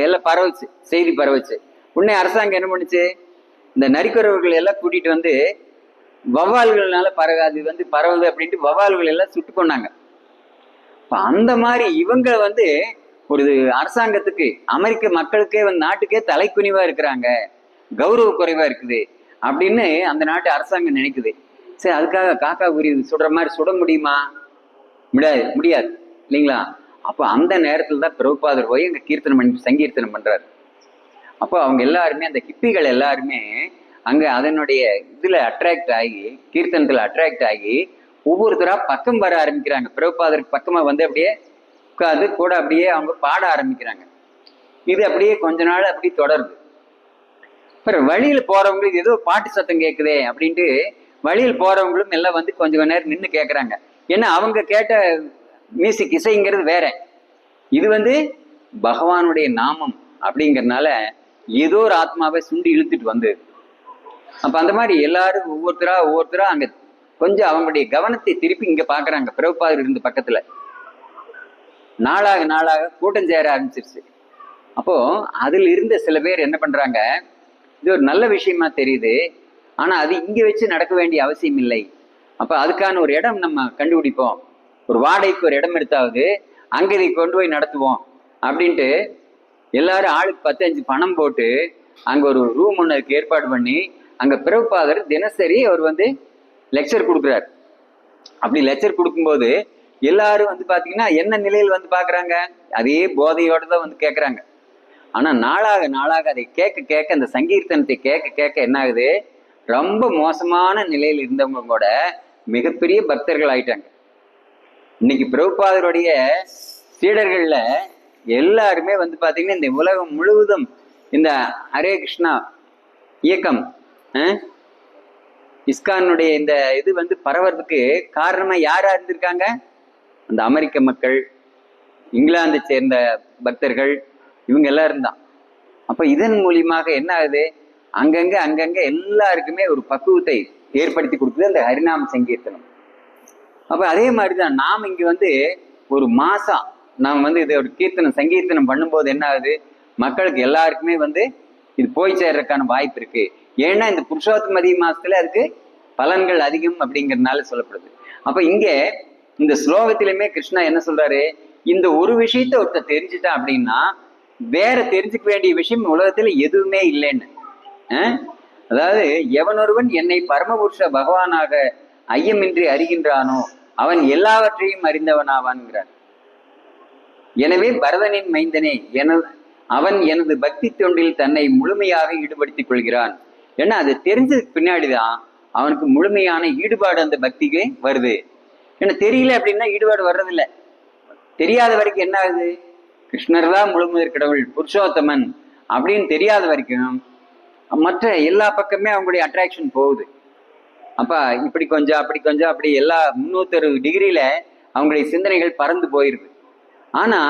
எல்லாம் பரவுச்சு, செய்தி பரவுச்சு. உடனே அரசாங்கம் என்ன பண்ணுச்சு, இந்த நரிக்குறவர்கள் எல்லாம் கூட்டிட்டு வந்து வவ்வால்கள்னால பரவாது வந்து பரவுது அப்படின்ட்டு வவ்வால்கள் எல்லாம் சுட்டு கொண்டாங்க. அந்த மாதிரி இவங்க வந்து ஒரு அரசாங்கத்துக்கு, அமெரிக்க மக்களுக்கே வந்து நாட்டுக்கே தலைக்குனிவா இருக்கிறாங்க, கௌரவ குறைவா இருக்குது அப்படின்னு அந்த நாட்டு அரசாங்கம் நினைக்குது. சரி, அதுக்காக காக்கா குருவி சுடுற மாதிரி சுட முடியுமா? முடியாது இல்லைங்களா? அப்போ அந்த நேரத்துல தான் பிரபுபாதர் போய் அங்க கீர்த்தனம் பண்ணி சங்கீர்த்தனம் பண்றாரு. அப்போ அவங்க எல்லாருமே, அந்த ஹிப்பிகள் எல்லாருமே அங்க அதனுடைய இதுல அட்ராக்ட் ஆகி, கீர்த்தனத்துல அட்ராக்ட் ஆகி ஒவ்வொருத்தரா பக்கம் வர ஆரம்பிக்கிறாங்க. பிரபுபாதருக்கு பக்கமா வந்து அப்படியே உட்காந்து கூட அப்படியே அவங்க பாட ஆரம்பிக்கிறாங்க. இது அப்படியே கொஞ்ச நாள் அப்படி தொடருது. அப்புறம் வழியில போறவங்களுக்கு ஏதோ பாட்டு சத்தம் கேட்குதே அப்படின்ட்டு வழியில் போறவங்களும் எல்லாம் வந்து கொஞ்சம் நேரம் நின்று கேட்கறாங்க. ஏன்னா அவங்க கேட்ட மியூசிக் இசைங்கிறது வேற, இது வந்து பகவானுடைய நாமம் அப்படிங்கறதுனால ஏதோ ஒரு ஆத்மாவை சுண்டி இழுத்துட்டு வந்து. அப்ப அந்த மாதிரி எல்லாரும் ஒவ்வொருத்தரா அங்க கொஞ்சம் அவங்களுடைய கவனத்தை திருப்பி இங்க பாக்குறாங்க. பிரபுபாதர் இருந்த பக்கத்துல நாளாக நாளாக கூட்டம் சேர ஆரம்பிச்சிருச்சு. அப்போ அதுல இருந்த சில பேர் என்ன பண்றாங்க, இது ஒரு நல்ல விஷயமா தெரியுது, ஆனா அது இங்க வச்சு நடக்க வேண்டிய அவசியம் இல்லை. அப்ப அதுக்கான ஒரு இடம் நம்ம கண்டுபிடிப்போம், ஒரு வாடகைக்கு ஒரு இடம் எடுத்தாவது அங்க இதை கொண்டு போய் நடத்துவோம் அப்படின்ட்டு எல்லாரும் ஆளுக்கு 10-5 பணம் போட்டு அங்க ஒரு ரூம் ஒன்று ஏற்பாடு பண்ணி அங்க பிரபுபாதர் தினசரி அவர் வந்து லெக்சர் கொடுக்குறாரு. அப்படி லெக்சர் கொடுக்கும்போது எல்லாரும் வந்து பாத்தீங்கன்னா என்ன நிலையில் வந்து பாக்குறாங்க, அதே போதையோட தான் வந்து கேட்கறாங்க. ஆனா நாளாக நாளாக அதை கேட்க கேட்க, அந்த சங்கீர்த்தனத்தை கேட்க கேட்க என்ன ஆகுது, ரொம்ப மோசமான நிலையில் இருந்தவங்க கூட மிகப்பெரிய பக்தர்கள் ஆயிட்டாங்க. இன்னைக்கு பிரபுபாதருடைய சீடர்கள்ல எல்லாருமே வந்து பாத்தீங்கன்னா இந்த உலகம் முழுவதும் இந்த ஹரே கிருஷ்ணா இயக்கம், இஸ்கானுடைய இந்த இது வந்து பரவறதுக்கு காரணமா யாரா இருந்திருக்காங்க, அந்த அமெரிக்க மக்கள், இங்கிலாந்தை சேர்ந்த பக்தர்கள், இவங்க எல்லாரும் தான். அப்ப இதன் மூலியமாக என்ன ஆகுது, அங்கங்க எல்லாருக்குமே ஒரு பக்குவத்தை ஏற்படுத்தி கொடுக்குது அந்த ஹரிநாம சங்கீர்த்தனம். அப்ப அதே மாதிரிதான் நாம் இங்க வந்து ஒரு மாசம் நாம் வந்து இதை ஒரு சங்கீர்த்தனம் பண்ணும்போது என்ன ஆகுது, மக்களுக்கு எல்லாருக்குமே வந்து இது போய் சேர்றதுக்கான வாய்ப்பு இருக்கு. ஏன்னா இந்த புருஷோத்தம மாசத்துல அதுக்கு பலன்கள் அதிகம் அப்படிங்கிறதுனால சொல்லப்படுது. அப்ப இங்க இந்த ஸ்லோகத்திலுமே கிருஷ்ணா என்ன சொல்றாரு, இந்த ஒரு விஷயத்த ஒருத்தர் தெரிஞ்சுட்டான் அப்படின்னா வேற தெரிஞ்சுக்க வேண்டிய விஷயம் உலகத்துல எதுவுமே இல்லைன்னு. அதாவது எவனொருவன் என்னை பரமபுருஷ பகவானாக ஐயமின்றி அறிகின்றானோ அவன் எல்லாவற்றையும் அறிந்தவனாவான்கிறார். எனவே பரதனின் மைந்தனே அவன் எனது பக்தி தொண்டில் தன்னை முழுமையாக ஈடுபடுத்திக் கொள்கிறான். ஏன்னா அது தெரிஞ்சதுக்கு பின்னாடிதான் அவனுக்கு முழுமையான ஈடுபாடு அந்த பக்திக்கு வருது. ஏன்னா தெரியல அப்படின்னா ஈடுபாடு வர்றதில்லை. தெரியாத வரைக்கும் என்ன ஆகுது, கிருஷ்ணர் தான் முழுமுதற் கடவுள், புருஷோத்தமன் அப்படின்னு தெரியாத வரைக்கும் மற்ற எல்லா பக்கமே அவங்களுடைய அட்ராக்ஷன் போகுது. அப்ப இப்படி கொஞ்சம் அப்படி கொஞ்சம் அப்படி எல்லா 360 டிகிரியில அவங்களுடைய சிந்தனைகள் பறந்து போயிருது. ஆனா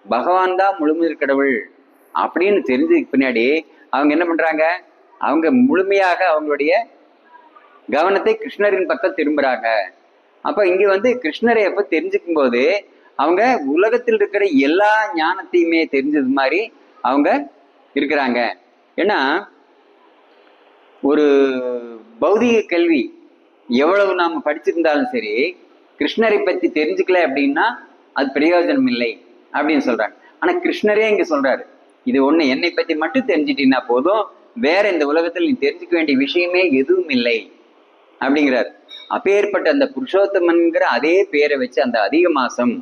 பகவான் தான் முழுமுதற் கடவுள் அப்படின்னு தெரிஞ்சதுக்கு பின்னாடி அவங்க என்ன பண்றாங்க, அவங்க முழுமையாக அவங்களுடைய கவனத்தை கிருஷ்ணரின் பக்கம் திரும்புறாங்க. அப்ப இங்க வந்து கிருஷ்ணரை எப்ப தெரிஞ்சுக்கும் போது அவங்க உலகத்தில் இருக்கிற எல்லா ஞானத்தையுமே தெரிஞ்சது மாதிரி அவங்க இருக்கிறாங்க. ஏன்னா ஒரு பௌதிக கல்வி எவ்வளவு நாம படிச்சிருந்தாலும் சரி, கிருஷ்ணரை பத்தி தெரிஞ்சுக்கல அப்படின்னா அது பிரயோஜனம் இல்லை அப்படின்னு சொல்றாங்க. ஆனா கிருஷ்ணரே இங்க சொல்றாரு, இது ஒண்ணு என்னை பத்தி மட்டும் தெரிஞ்சிட்டீங்கன்னா போதும், வேற இந்த உலகத்தில் நீ தெரிஞ்சுக்க வேண்டிய விஷயமே எதுவும் இல்லை அப்படிங்கிறார். அப்பேற்பட்ட அந்த புருஷோத்தமன்கிற அதே பேரை வச்சு அந்த அதிக மாசம்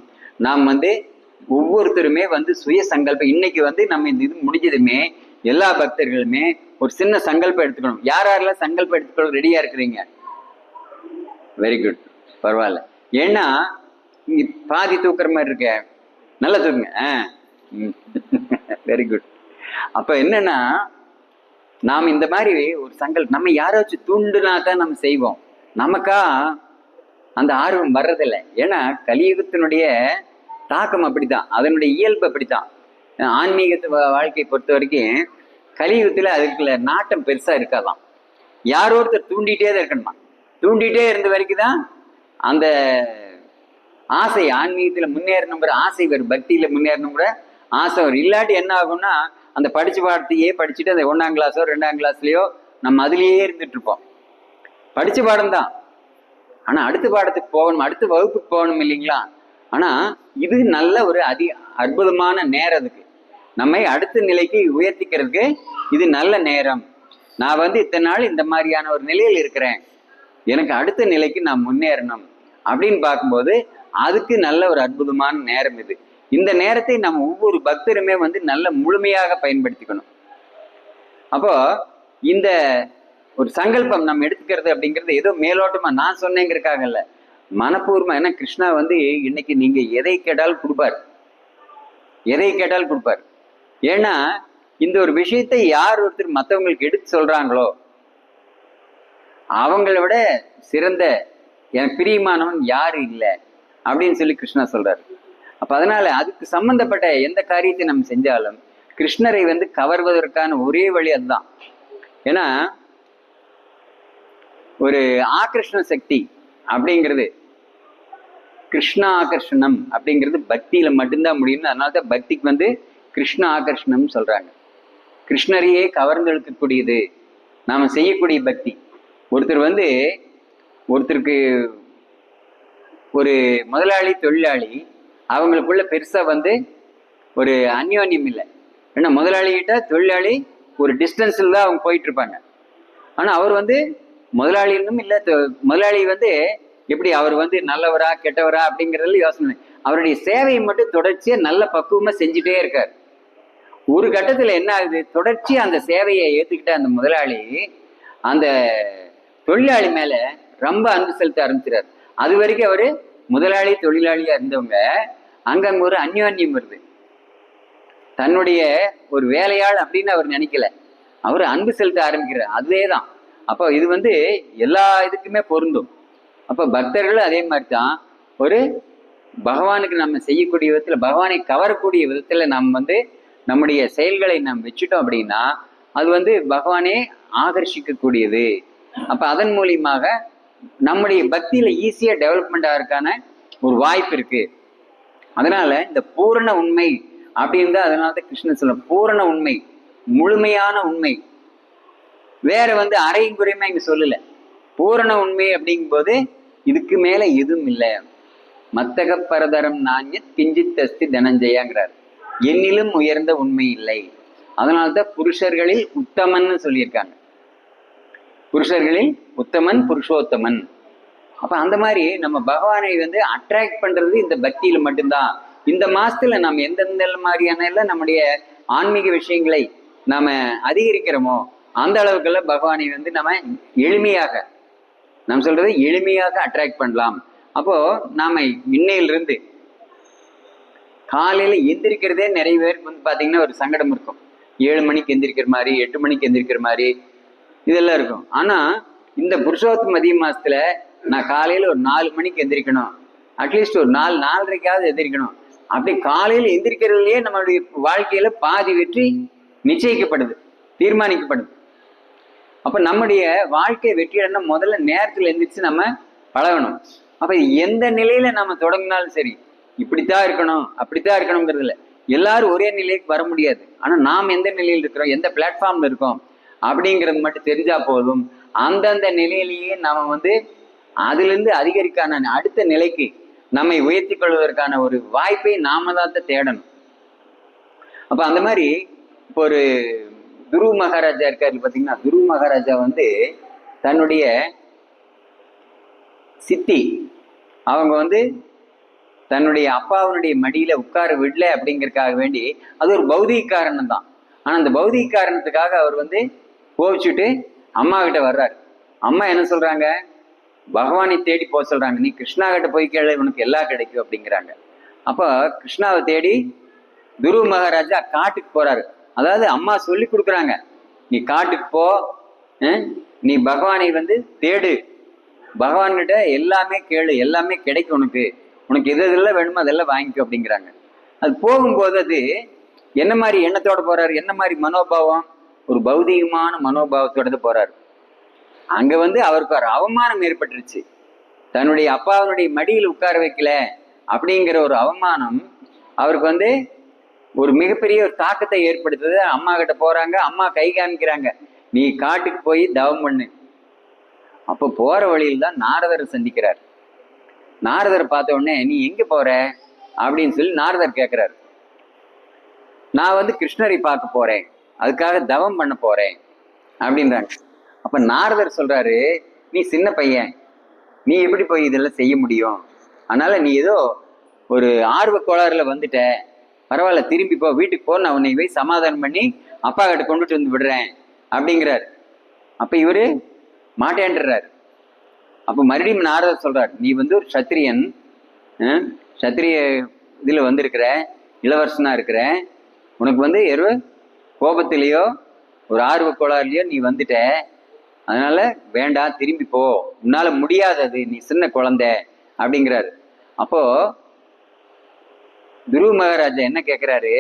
நாம் வந்து ஒவ்வொருத்தருமே வந்து சுய சங்கல்பம், இன்னைக்கு வந்து நம்ம இந்த இது முடிஞ்சதுமே எல்லா பக்தர்களுமே ஒரு சின்ன சங்கல்பம் எடுத்துக்கணும். யாரெல்லாம் சங்கல்பம் எடுத்துக்கணும் ரெடியா இருக்கிறீங்க? வெரி குட், பரவாயில்ல. ஏன்னா பாதி தூக்குற மாதிரி இருக்க, நல்லா தூக்குங்க. Very good. அப்ப என்னன்னா நாம் இந்த மாதிரி ஒரு சங்கல்பம், நம்ம யாராச்சும் தூண்டுனா தான் நம்ம செய்வோம். நமக்கா அந்த ஆர்வம் வர்றதில்லை. ஏன்னா கலியுகத்தினுடைய தாக்கம் அப்படித்தான், அதனுடைய இயல்பு அப்படித்தான். ஆன்மீகத்து வாழ்க்கையை பொறுத்த வரைக்கும் கலியுகத்துல அதுக்குள்ள நாட்டம் பெருசா இருக்காதான். யாரோ ஒருத்தர் தூண்டிகிட்டே தான் இருக்கணுமா. தூண்டிகிட்டே இருந்த வரைக்கும் தான் அந்த ஆசை, ஆன்மீகத்துல முன்னேறணுங்கிற ஆசை வரும், பக்தியில முன்னேறணுங்கிற ஆசை வரும். இல்லாட்டி என்ன ஆகும்னா அந்த படிச்சு பாடத்தையே படிச்சுட்டு அந்த 1ஆம் கிளாஸோ 2ஆம் கிளாஸ்லயோ நம்ம அதுலயே இருந்துட்டு இருப்போம். படிச்ச பாடம் தான், ஆனா அடுத்த பாடத்துக்கு போகணும், அடுத்த வகுப்புக்கு போகணும் இல்லைங்களா. ஆனா இது நல்ல ஒரு அற்புதமான நேரம். அதுக்கு நம்மை அடுத்த நிலைக்கு உயர்த்திக்கிறதுக்கு இது நல்ல நேரம். நான் வந்து இத்தனை நாள் இந்த மாதிரியான ஒரு நிலையில் இருக்கிறேன், எனக்கு அடுத்த நிலைக்கு நான் முன்னேறணும் அப்படின்னு பார்க்கும்போது அதுக்கு நல்ல ஒரு அற்புதமான நேரம் இது. இந்த நேரத்தை நம்ம ஒவ்வொரு பக்தருமே வந்து நல்ல முழுமையாக பயன்படுத்திக்கணும். அப்போ இந்த ஒரு சங்கல்பம் நம்ம எடுத்துக்கிறது அப்படிங்கிறது ஏதோ மேலோட்டமா நான் சொன்னேங்கிறதுக்காக இல்லை, மனப்பூர்வமா. ஏன்னா கிருஷ்ணா வந்து இன்னைக்கு நீங்க எதை கேட்டாலும் கொடுப்பார், எதை கேட்டாலும் கொடுப்பார். ஏன்னா இந்த ஒரு விஷயத்தை யார் ஒருத்தர் மற்றவங்களுக்கு எடுத்து சொல்றாங்களோ அவங்கள விட சிறந்த எனக்கு பிரியமானவன் யாரு இல்லை அப்படின்னு சொல்லி கிருஷ்ணா சொல்றாரு. அப்ப அதனால அதுக்கு சம்பந்தப்பட்ட எந்த காரியத்தை நம்ம செஞ்சாலும் கிருஷ்ணரை வந்து கவர்வதற்கான ஒரே வழி அதுதான். ஏன்னா ஒரு ஆகர்ஷண சக்தி அப்படிங்கிறது, கிருஷ்ண ஆகர்ஷணம் அப்படிங்கிறது பக்தியில மட்டும்தான் முடியும். அதனாலதான் பக்திக்கு வந்து கிருஷ்ண ஆகர்ஷணம் சொல்றாங்க. கிருஷ்ணரையே கவர்ந்து இழுக்கக்கூடியது நாம செய்யக்கூடிய பக்தி. ஒருத்தருக்கு ஒரு முதலாளி தொழிலாளி அவங்களுக்குள்ள பெருசா வந்து ஒரு அந்யோன்யம் இல்லை. ஏன்னா முதலாளிகிட்ட தொழிலாளி ஒரு டிஸ்டன்ஸ்ல தான் அவங்க போயிட்டு இருப்பாங்க. ஆனா அவர் வந்து முதலாளியும் இல்லை, முதலாளி வந்து எப்படி அவர் வந்து நல்லவரா கெட்டவரா அப்படிங்கிறதுல யோசனை. அவருடைய சேவையை மட்டும் தொடர்ச்சியா நல்ல பக்குவமா செஞ்சுட்டே இருக்கார். ஒரு கட்டத்துல என்ன ஆகுது, தொடர்ச்சியா அந்த சேவையை ஏத்துக்கிட்ட அந்த முதலாளி அந்த தொழிலாளி மேல ரொம்ப அன்பு செலுத்த ஆரம்பிச்சிடாரு. அது வரைக்கும் அவரு முதலாளி தொழிலாளியா இருந்தவங்க அங்கங்க ஒரு அந்யோன்யம் வருது. தன்னுடைய ஒரு வேலையாள் அப்படின்னு அவர் நினைக்கல, அவர் அன்பு செலுத்த ஆரம்பிக்கிறார். அதுவேதான். அப்போ இது வந்து எல்லா இதுக்குமே பொருந்தும். அப்ப பக்தர்கள் அதே மாதிரி தான். ஒரு பகவானுக்கு நம்ம செய்யக்கூடிய விதத்துல, பகவானை கவரக்கூடிய விதத்துல நாம் வந்து நம்முடைய செயல்களை நாம் வச்சுட்டோம் அப்படின்னா அது வந்து பகவானே ஆகர்ஷிக்கக்கூடியது. அப்ப அதன் மூலியமாக நம்முடைய பக்தியில ஈஸியா டெவலப்மெண்ட் ஆகிறதுக்கான ஒரு வாய்ப்பு இருக்கு. அதனால இந்த பூரண உண்மை அப்படின்னு தான், அதனாலதான் கிருஷ்ணன் சொல்ல பூரண உண்மை, முழுமையான உண்மை. வேற வந்து அரையும் குறையுமா இங்க சொல்லல. பூரண உண்மை அப்படிங்கும் போது இதுக்கு மேல எதுவும் இல்லை. மத்தக பரதரம் நாண்ய கிஞ்சித் அஸ்தி தனஞ்சயாங்கிறார். என்னிலும் உயர்ந்த உண்மை இல்லை. அதனால்தான் புருஷர்களில் உத்தமன் சொல்லியிருக்காங்க. புருஷர்களில் உத்தமன் புருஷோத்தமன். அப்ப அந்த மாதிரி நம்ம பகவானை வந்து அட்ராக்ட் பண்றது இந்த பக்தியில மட்டும்தான். இந்த மாசத்துல நம்ம எந்தெந்த மாதிரியான எல்லாம் நம்முடைய ஆன்மீக விஷயங்களை நாம அதிகரிக்கிறோமோ அந்த அளவுக்குள்ள பகவானை வந்து நம்ம எளிமையாக, நம்ம சொல்றது எளிமையாக அட்ராக்ட் பண்ணலாம். அப்போ நாம இன்னையிலிருந்து காலையில எந்திரிக்கிறதே நிறைய பேருக்கு வந்து பாத்தீங்கன்னா ஒரு சங்கடம் இருக்கும். 7 மணிக்கு எந்திரிக்கிற மாதிரி, 8 மணிக்கு எந்திரிக்கிற மாதிரி இதெல்லாம் இருக்கும். ஆனா இந்த புருஷோத்தம மதிய மாசத்துல நான் காலையில ஒரு 4 மணிக்கு எந்திரிக்கணும், அட்லீஸ்ட் ஒரு 4-4:30க்காவது எந்திரிக்கணும். அப்படி காலையில எந்திரிக்கிறதுலயே நம்மளுடைய வாழ்க்கையில பாதி வெற்றி நிச்சயிக்கப்படுது, தீர்மானிக்கப்படுது. அப்ப நம்முடைய வாழ்க்கை வெற்றியடைனா முதல்ல நேரத்துல எந்திரிச்சு நம்ம பழகணும். அப்ப எந்த நிலையில நம்ம தொடங்கினாலும் சரி, இப்படித்தான் இருக்கணும் அப்படித்தான் இருக்கணுங்கிறதுல எல்லாரும் ஒரே நிலைக்கு வர முடியாது. ஆனா நாம் எந்த நிலையில் இருக்கிறோம், எந்த பிளாட்ஃபார்ம்ல இருக்கோம் அப்படிங்கிறது மட்டும் தெரிஞ்சா போதும். அந்தந்த நிலையிலேயே நாம வந்து அதுல இருந்து அதிகரிக்கான அடுத்த நிலைக்கு நம்மை உயர்த்தி கொள்வதற்கான ஒரு வாய்ப்பை நாம தான் தேடணும். அப்ப அந்த மாதிரி இப்போ ஒரு துருவ மகாராஜா இருக்காரு பாத்தீங்கன்னா, துருவ மகாராஜா வந்து தன்னுடைய சித்தி அவங்க வந்து தன்னுடைய அப்பாவுடைய மடியில உட்கார விடல அப்படிங்கிறதுக்காக வேண்டி, அது ஒரு பௌதிக காரணம் தான். ஆனா அந்த பௌதிக காரணத்துக்காக அவர் வந்து கோவிச்சுட்டு அம்மா கிட்ட வர்றாரு. அம்மா என்ன சொல்றாங்க, பகவானை தேடி போக சொல்றாங்க. நீ கிருஷ்ணா கிட்ட போய் கேளு, உனக்கு எல்லாம் கிடைக்கும் அப்படிங்கிறாங்க. அப்ப கிருஷ்ணாவை தேடி துருவ மகாராஜா காட்டுக்கு போறாரு. அதாவது அம்மா சொல்லி கொடுக்குறாங்க, நீ காட்டுக்கு போ, நீ பகவானை வந்து தேடு, பகவான்கிட்ட எல்லாமே கேளு, எல்லாமே கிடைக்கும் உனக்கு, உனக்கு எது எதெல்லாம் வேணுமோ அதெல்லாம் வாங்கிக்கோ அப்படிங்கிறாங்க. அது போகும்போது அது என்ன மாதிரி எண்ணத்தோட போறாரு, என்ன மாதிரி மனோபாவம், ஒரு பௌதிகமான மனோபாவத்தோட போறாரு. அங்க அவருக்கு ஒரு அவமானம் ஏற்பட்டுருச்சு. தன்னுடைய அப்பாவினுடைய மடியில் உட்கார வைக்கல அப்படிங்கிற ஒரு அவமானம் அவருக்கு ஒரு மிகப்பெரிய ஒரு தாக்கத்தை ஏற்படுத்துது. அம்மா கிட்ட போறாங்க, அம்மா கை காமிக்கிறாங்க, நீ காட்டுக்கு போய் தவம் பண்ணு. அப்போ போற வழியில் தான் நாரதரை சந்திக்கிறார். நாரதரை பார்த்த உடனே நீ எங்க போற அப்படின்னு சொல்லி நாரதர் கேட்கிறாரு. நான் கிருஷ்ணரை பார்க்க போறேன், அதுக்காக தவம் பண்ண போறேன் அப்படின்றாங்க. அப்ப நாரதர் சொல்றாரு, நீ சின்ன பையன், நீ எப்படி போய் இதெல்லாம் செய்ய முடியும், அதனால நீ ஏதோ ஒரு ஆர்வ கோளாறுல வந்துட்ட, பரவாயில்ல திரும்பி போ, வீட்டுக்கு போ, நான் உன்னை போய் சமாதானம் பண்ணி அப்பா கிட்ட கொண்டுட்டு வந்து விடுறேன் அப்படிங்கிறாரு. அப்ப இவரு மாட்டேன்றாரு. அப்ப மறுபடியும் நாரதர் சொல்றாரு, நீ ஒரு சத்திரியன், சத்திரிய இதுல வந்திருக்கிற, இளவரசனா இருக்கிற, உனக்கு ஒரு கோபத்திலேயோ ஒரு ஆர்வ கோளாறுலையோ நீ வந்துட்ட, அதனால வேண்டாம், திரும்பி போ, உன்னால முடியாதது, நீ சின்ன குழந்தை அப்படிங்கிறாரு. அப்போ துருவ மகாராஜா என்ன கேட்கிறாரு,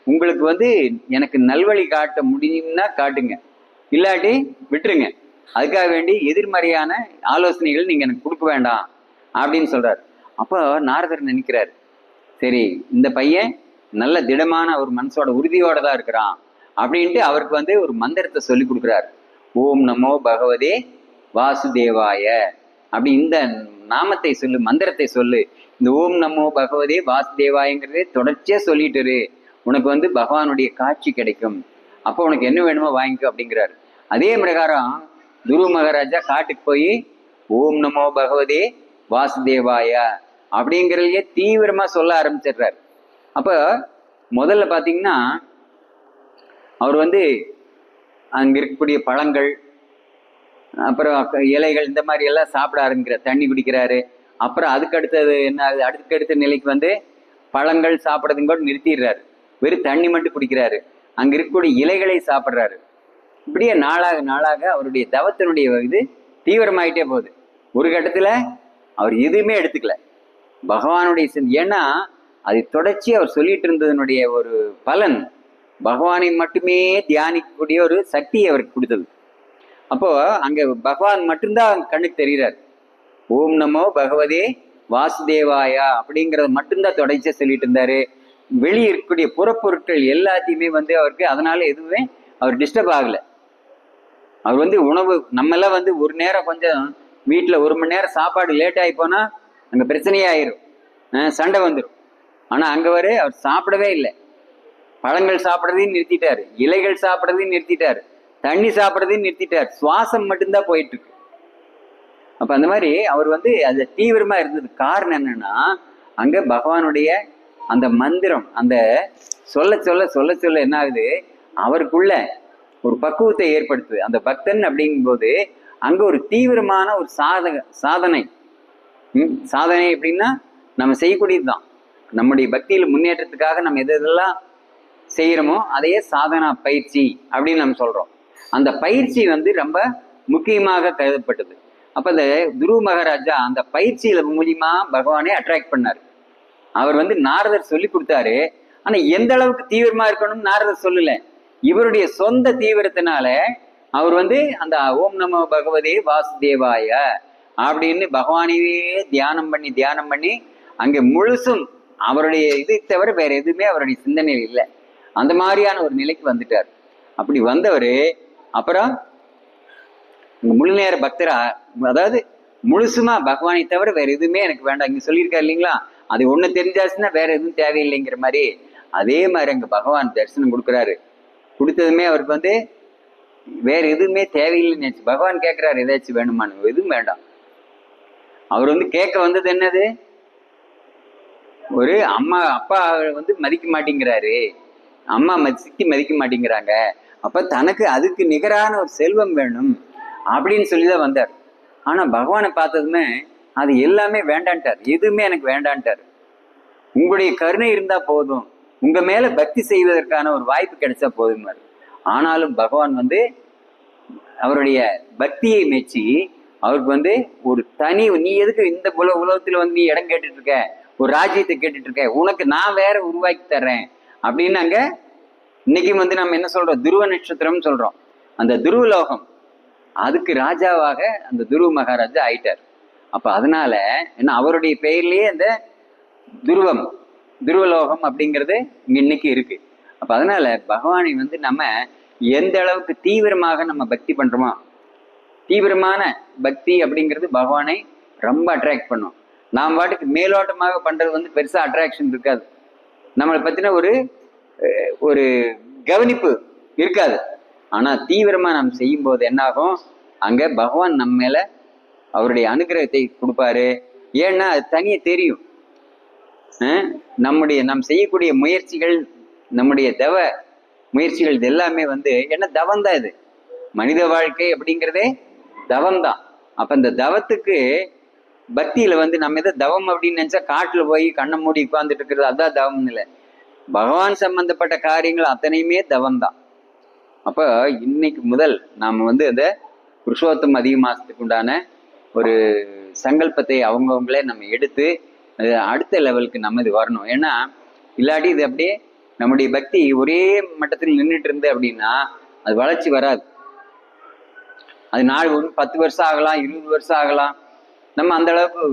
உங்களுக்கு எனக்கு நல்வழி காட்ட முடியும்னா காட்டுங்க, இல்லாட்டி விட்டுருங்க, அதுக்காக வேண்டி எதிர்மறையான ஆலோசனைகள் நீங்க எனக்கு கொடுக்க வேண்டாம் அப்படின்னு சொல்றாரு. அப்போ நாரதர் நினைக்கிறாரு, சரி இந்த பையன் நல்ல திடமான ஒரு மனசோட உறுதியோட தான் இருக்கிறான் அப்படின்ட்டு அவருக்கு ஒரு மந்திரத்தை சொல்லி கொடுக்குறாரு. ஓம் நமோ பகவதே வாசுதேவாய அப்படி இந்த நாமத்தை சொல்லு, மந்திரத்தை சொல்லு. இந்த ஓம் நமோ பகவதே வாசுதேவாயங்கிறதே தொடர்ச்சியா சொல்லிட்டு உனக்கு பகவானுடைய காட்சி கிடைக்கும், அப்போ உனக்கு என்ன வேணுமோ வாங்கிக்கோ அப்படிங்கிறாரு. அதே பிரகாரம் துருவ மகாராஜா காட்டுக்கு போய் ஓம் நமோ பகவதே வாசுதேவாய அப்படிங்கிறதையே தீவிரமா சொல்ல ஆரம்பிச்சிடுறாரு. அப்ப முதல்ல பாத்தீங்கன்னா அவர் அங்க இருக்கக்கூடிய பழங்கள், அப்புறம் இலைகள், இந்த மாதிரி எல்லாம் சாப்பிட ஆரம்பிக்கிறார், தண்ணி குடிக்கிறாரு. அப்புறம் அதுக்கு அடுத்தது என்ன ஆகுது, அடுத்த நிலைக்கு பழங்கள் சாப்பிட்றதுங்க கூட நிறுத்திடுறாரு, வெறும் தண்ணி மட்டும் குடிக்கிறாரு. அங்க இருக்கக்கூடிய இலைகளை சாப்பிட்றாரு. இப்படியே நாளாக நாளாக அவருடைய தவத்தினுடைய இது தீவிரமாயிட்டே போகுது. ஒரு கட்டத்துல அவர் எதுவுமே எடுத்துக்கல பகவானுடைய ஏன்னா அதை தொடர்ச்சி அவர் சொல்லிட்டு இருந்ததனுடைய ஒரு பலன் பகவானை மட்டுமே தியானிக்கக்கூடிய ஒரு சக்தியை அவருக்கு கொடுத்தது. அப்போ அங்க பகவான் மட்டும்தான் கண்ணுக்கு தெரிகிறார். ஓம் நமோ பகவதே வாசுதேவாயா அப்படிங்கிறத மட்டும்தான் தொடர்ச்சியா சொல்லிட்டு இருந்தாரு. வெளியே இருக்கக்கூடிய புறப்பொருட்கள் எல்லாத்தையுமே அவருக்கு அதனால எதுவுமே அவர் டிஸ்டர்ப் ஆகல. அவர் உணவு நம்ம எல்லாம் ஒரு நேரம் கொஞ்சம் வீட்டுல 1 மணி நேரம் சாப்பாடு லேட் ஆகி போனா அங்க பிரச்சனையே ஆயிரும், சண்டை வந்துடும். ஆனா அங்க அவர் சாப்பிடவே இல்லை, பழங்கள் சாப்பிட்றதையும் நிறுத்திட்டாரு, இலைகள் சாப்பிட்றதையும் நிறுத்திட்டாரு, தண்ணி சாப்பிட்றதையும் நிறுத்திட்டார், சுவாசம் மட்டும்தான் போயிட்டு இருக்கு. அப்ப அந்த மாதிரி அவர் அது தீவிரமா இருந்தது. காரணம் என்னன்னா அங்க பகவானுடைய அந்த மந்திரம், அந்த சொல்ல சொல்ல சொல்ல சொல்ல என்ன ஆகுது, அவருக்குள்ள ஒரு பக்குவத்தை ஏற்படுத்துது. அந்த பக்தன் அப்படிங்கும் போது அங்க ஒரு தீவிரமான ஒரு சாதனை சாதனை எப்படின்னா நம்ம செய்யக்கூடியதுதான். நம்முடைய பக்தியில முன்னேற்றத்துக்காக நம்ம எதெல்லாம் செய்யறோமோ அதையே சாதனா பயிற்சி அப்படின்னு நம்ம சொல்றோம். அந்த பயிற்சி ரொம்ப முக்கியமாக கருதப்பட்டது. அப்ப இந்த துருவ மகாராஜா அந்த பயிற்சியில மூலியமா பகவானே அட்ராக்ட் பண்ணாரு. அவர் நாரதர் சொல்லி கொடுத்தாரு. ஆனா எந்த அளவுக்கு தீவிரமா இருக்கணும்னு நாரதர் சொல்லல. இவருடைய சொந்த தீவிரத்தினால அவர் அந்த ஓம் நமோ பகவதே வாசுதேவாய அப்படின்னு பகவானையே தியானம் பண்ணி அங்க முழுசும் அவருடைய இதை தவிர வேற எதுவுமே அவருடைய சிந்தனையில் இல்லை. அந்த மாதிரியான ஒரு நிலைக்கு வந்துட்டார். அப்படி வந்தவர் அப்புறம் முழு நேர பக்தரா, அதாவது முழுசுமா பகவானை தவிர வேற எதுவுமே எனக்கு வேண்டாம், இங்க சொல்லியிருக்காரு இல்லைங்களா, அது ஒண்ணு தெரிஞ்சாச்சுன்னா வேற எதுவும் தேவையில்லைங்கிற மாதிரி அதே மாதிரி அங்க பகவான் தரிசனம் கொடுக்குறாரு. கொடுத்ததுமே அவருக்கு வேற எதுவுமே தேவையில்லைன்னு நினைச்சு பகவான் கேட்கிறாரு, ஏதாச்சும் வேணுமான்னு. எதுவும் வேண்டாம். அவர் கேட்க வந்தது என்னது, ஒரு அம்மா அப்பா மதிக்க மாட்டேங்கிறாரு, அம்மா சித்தி மதிக்க மாட்டேங்கிறாங்க, அப்ப தனக்கு அதுக்கு நிகரான ஒரு செல்வம் வேணும் அப்படின்னு சொல்லிதான் வந்தார். ஆனா பகவானை பார்த்ததுமே அது எல்லாமே வேண்டான்ட்டார், எதுவுமே எனக்கு வேண்டான்ட்டார். உங்களுடைய கருணை இருந்தா போதும், உங்க மேல பக்தி செய்வதற்கான ஒரு வாய்ப்பு கிடைச்சா போதுமாரு. ஆனாலும் பகவான் அவருடைய பக்தியை மெச்சி அவருக்கு வந்து ஒரு தனி, நீ எதுக்கு இந்த உலகத்துல வந்து நீ இடம் கேட்டுட்டு இருக்க, ஒரு ராஜ்யத்தை கேட்டுட்டு இருக்க, உனக்கு நான் வேற உருவாக்கி தர்றேன் அப்படின்னு அங்க இன்னைக்கும் வந்து நம்ம என்ன சொல்றோம், துருவ நட்சத்திரம் சொல்றோம். அந்த துருவலோகம் அதுக்கு ராஜாவாக அந்த துருவ மகாராஜா ஆயிட்டார். அப்ப அதனால என்ன, அவருடைய பெயர்லயே அந்த துருவம், துருவலோகம் அப்படிங்கிறது இங்க இன்னைக்கு இருக்கு. அப்ப அதனால பகவானை வந்து நம்ம எந்த அளவுக்கு தீவிரமாக நம்ம பக்தி பண்றோமோ, தீவிரமான பக்தி அப்படிங்கிறது பகவானை ரொம்ப அட்ராக்ட் பண்ணும். நாம் பாட்டுக்கு மேலோட்டமாக பண்றது வந்து பெருசா அட்ராக்ஷன் இருக்காது, நம்மளை பத்தின ஒரு ஒரு கவனிப்பு இருக்காது. ஆனா தீவிரமா நாம் செய்யும் போது என்ன ஆகும், அங்க பகவான் நம்ம மேல அவருடைய அனுகிரகத்தை கொடுப்பாரு. ஏன்னா அது தனியே தெரியும். நாம் செய்யக்கூடிய முயற்சிகள், நம்முடைய தவ முயற்சிகள் இது எல்லாமே வந்து என்ன தவம் தான். இது மனித வாழ்க்கை அப்படிங்கிறதே தவம் தான். அப்ப இந்த தவத்துக்கு பக்தியில வந்து நம்ம எதை தவம் அப்படின்னு நினைச்சா காட்டுல போய் கண்ணை மூடி உட்கார்ந்துட்டு இருக்கிறது அதான் தவம் இல்லை. பகவான் சம்பந்தப்பட்ட காரியங்கள் அத்தனையுமே தவம் தான். அப்ப இன்னைக்கு முதல் நாம வந்து அந்த புருஷோத்தம் அதிக மாசத்துக்கு உண்டான ஒரு சங்கல்பத்தை அவங்கவுங்களே நம்ம எடுத்து அடுத்த லெவலுக்கு நம்ம இது வரணும். ஏன்னா இல்லாட்டி இது அப்படியே நம்முடைய பக்தி ஒரே மட்டத்தில் நின்றுட்டு இருந்து அப்படின்னா அது வளர்ச்சி வராது. அது நாள் 10 வருஷம் ஆகலாம், 20 வருஷம் ஆகலாம். நம்ம அந்த அளவுக்கு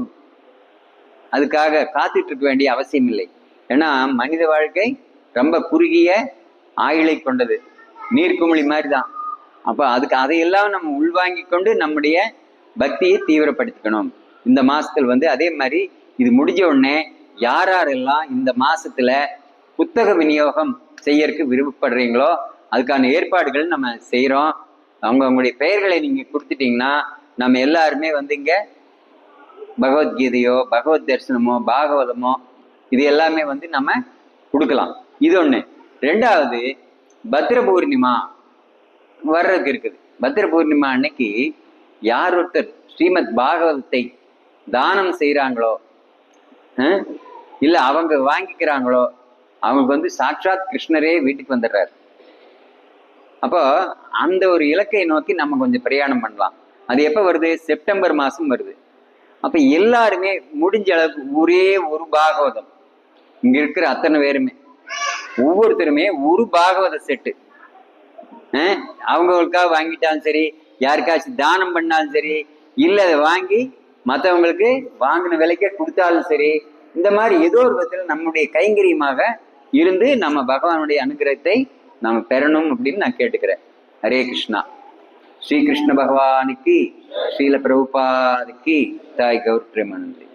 அதுக்காக காத்துட்டு இருக்க வேண்டிய அவசியம் இல்லை. ஏன்னா மனித வாழ்க்கை ரொம்ப குறுகிய ஆயுளை கொண்டது, நீர்க்குமிழி மாதிரி தான். அப்ப அதுக்கு அதையெல்லாம் நம்ம உள்வாங்கி கொண்டு நம்முடைய பக்தியை தீவிரப்படுத்திக்கணும். இந்த மாசத்துல வந்து அதே மாதிரி இது முடிஞ்ச உடனே யாரெல்லாம் இந்த மாசத்துல புத்தக விநியோகம் செய்யறதுக்கு விருப்பப்படுறீங்களோ அதுக்கான ஏற்பாடுகள் நம்ம செய்யறோம். அவங்களுடைய பெயர்களை நீங்க கொடுத்துட்டீங்கன்னா நம்ம எல்லாருமே வந்து இங்க பகவத்கீதையோ பகவத் தரிசனமோ பாகவதமோ இது எல்லாமே வந்து நம்ம கொடுக்கலாம். இது ஒண்ணு. ரெண்டாவது, பத்ர பூர்ணிமா வர்றதுக்கு இருக்குது. பத்ர பூர்ணிமா அன்னைக்கு யார் ஒருத்தர் ஸ்ரீமத் பாகவதத்தை தானம் செய்யறாங்களோ இல்ல அவங்க வாங்கிக்கிறாங்களோ அவங்களுக்கு வந்து சாட்சாத் கிருஷ்ணரே வீட்டுக்கு வந்துடுறாரு. அப்போ அந்த ஒரு இலக்கை நோக்கி நம்ம கொஞ்சம் பிரயாணம் பண்ணலாம். அது எப்ப வருது, செப்டம்பர் மாசம் வருது. அப்ப எல்லாருமே முடிஞ்ச அளவுக்கு ஒரே ஒரு பாகவதம், இங்க இருக்கிற அத்தனை பேருமே ஒவ்வொருத்தருமே ஒரு பாகவத செட்டு அவங்களுக்காக வாங்கிட்டாலும் சரி, யாருக்காச்சும் தானம் பண்ணாலும் சரி, இல்ல அதை வாங்கி மற்றவங்களுக்கு வாங்கின விலைக்கே கொடுத்தாலும் சரி, இந்த மாதிரி ஏதோ ஒரு விதத்தில் நம்முடைய கைங்கரியமாக இருந்து நம்ம பகவானுடைய அனுகிரகத்தை நாம பெறணும் அப்படின்னு நான் கேட்டுக்கிறேன். ஹரே கிருஷ்ணா. ஸ்ரீகிருஷ்ண பகவானுக்கு, ஸ்ரீல பிரபுபாதுக்கு தாய் கௌர் பிரேமானந்தி.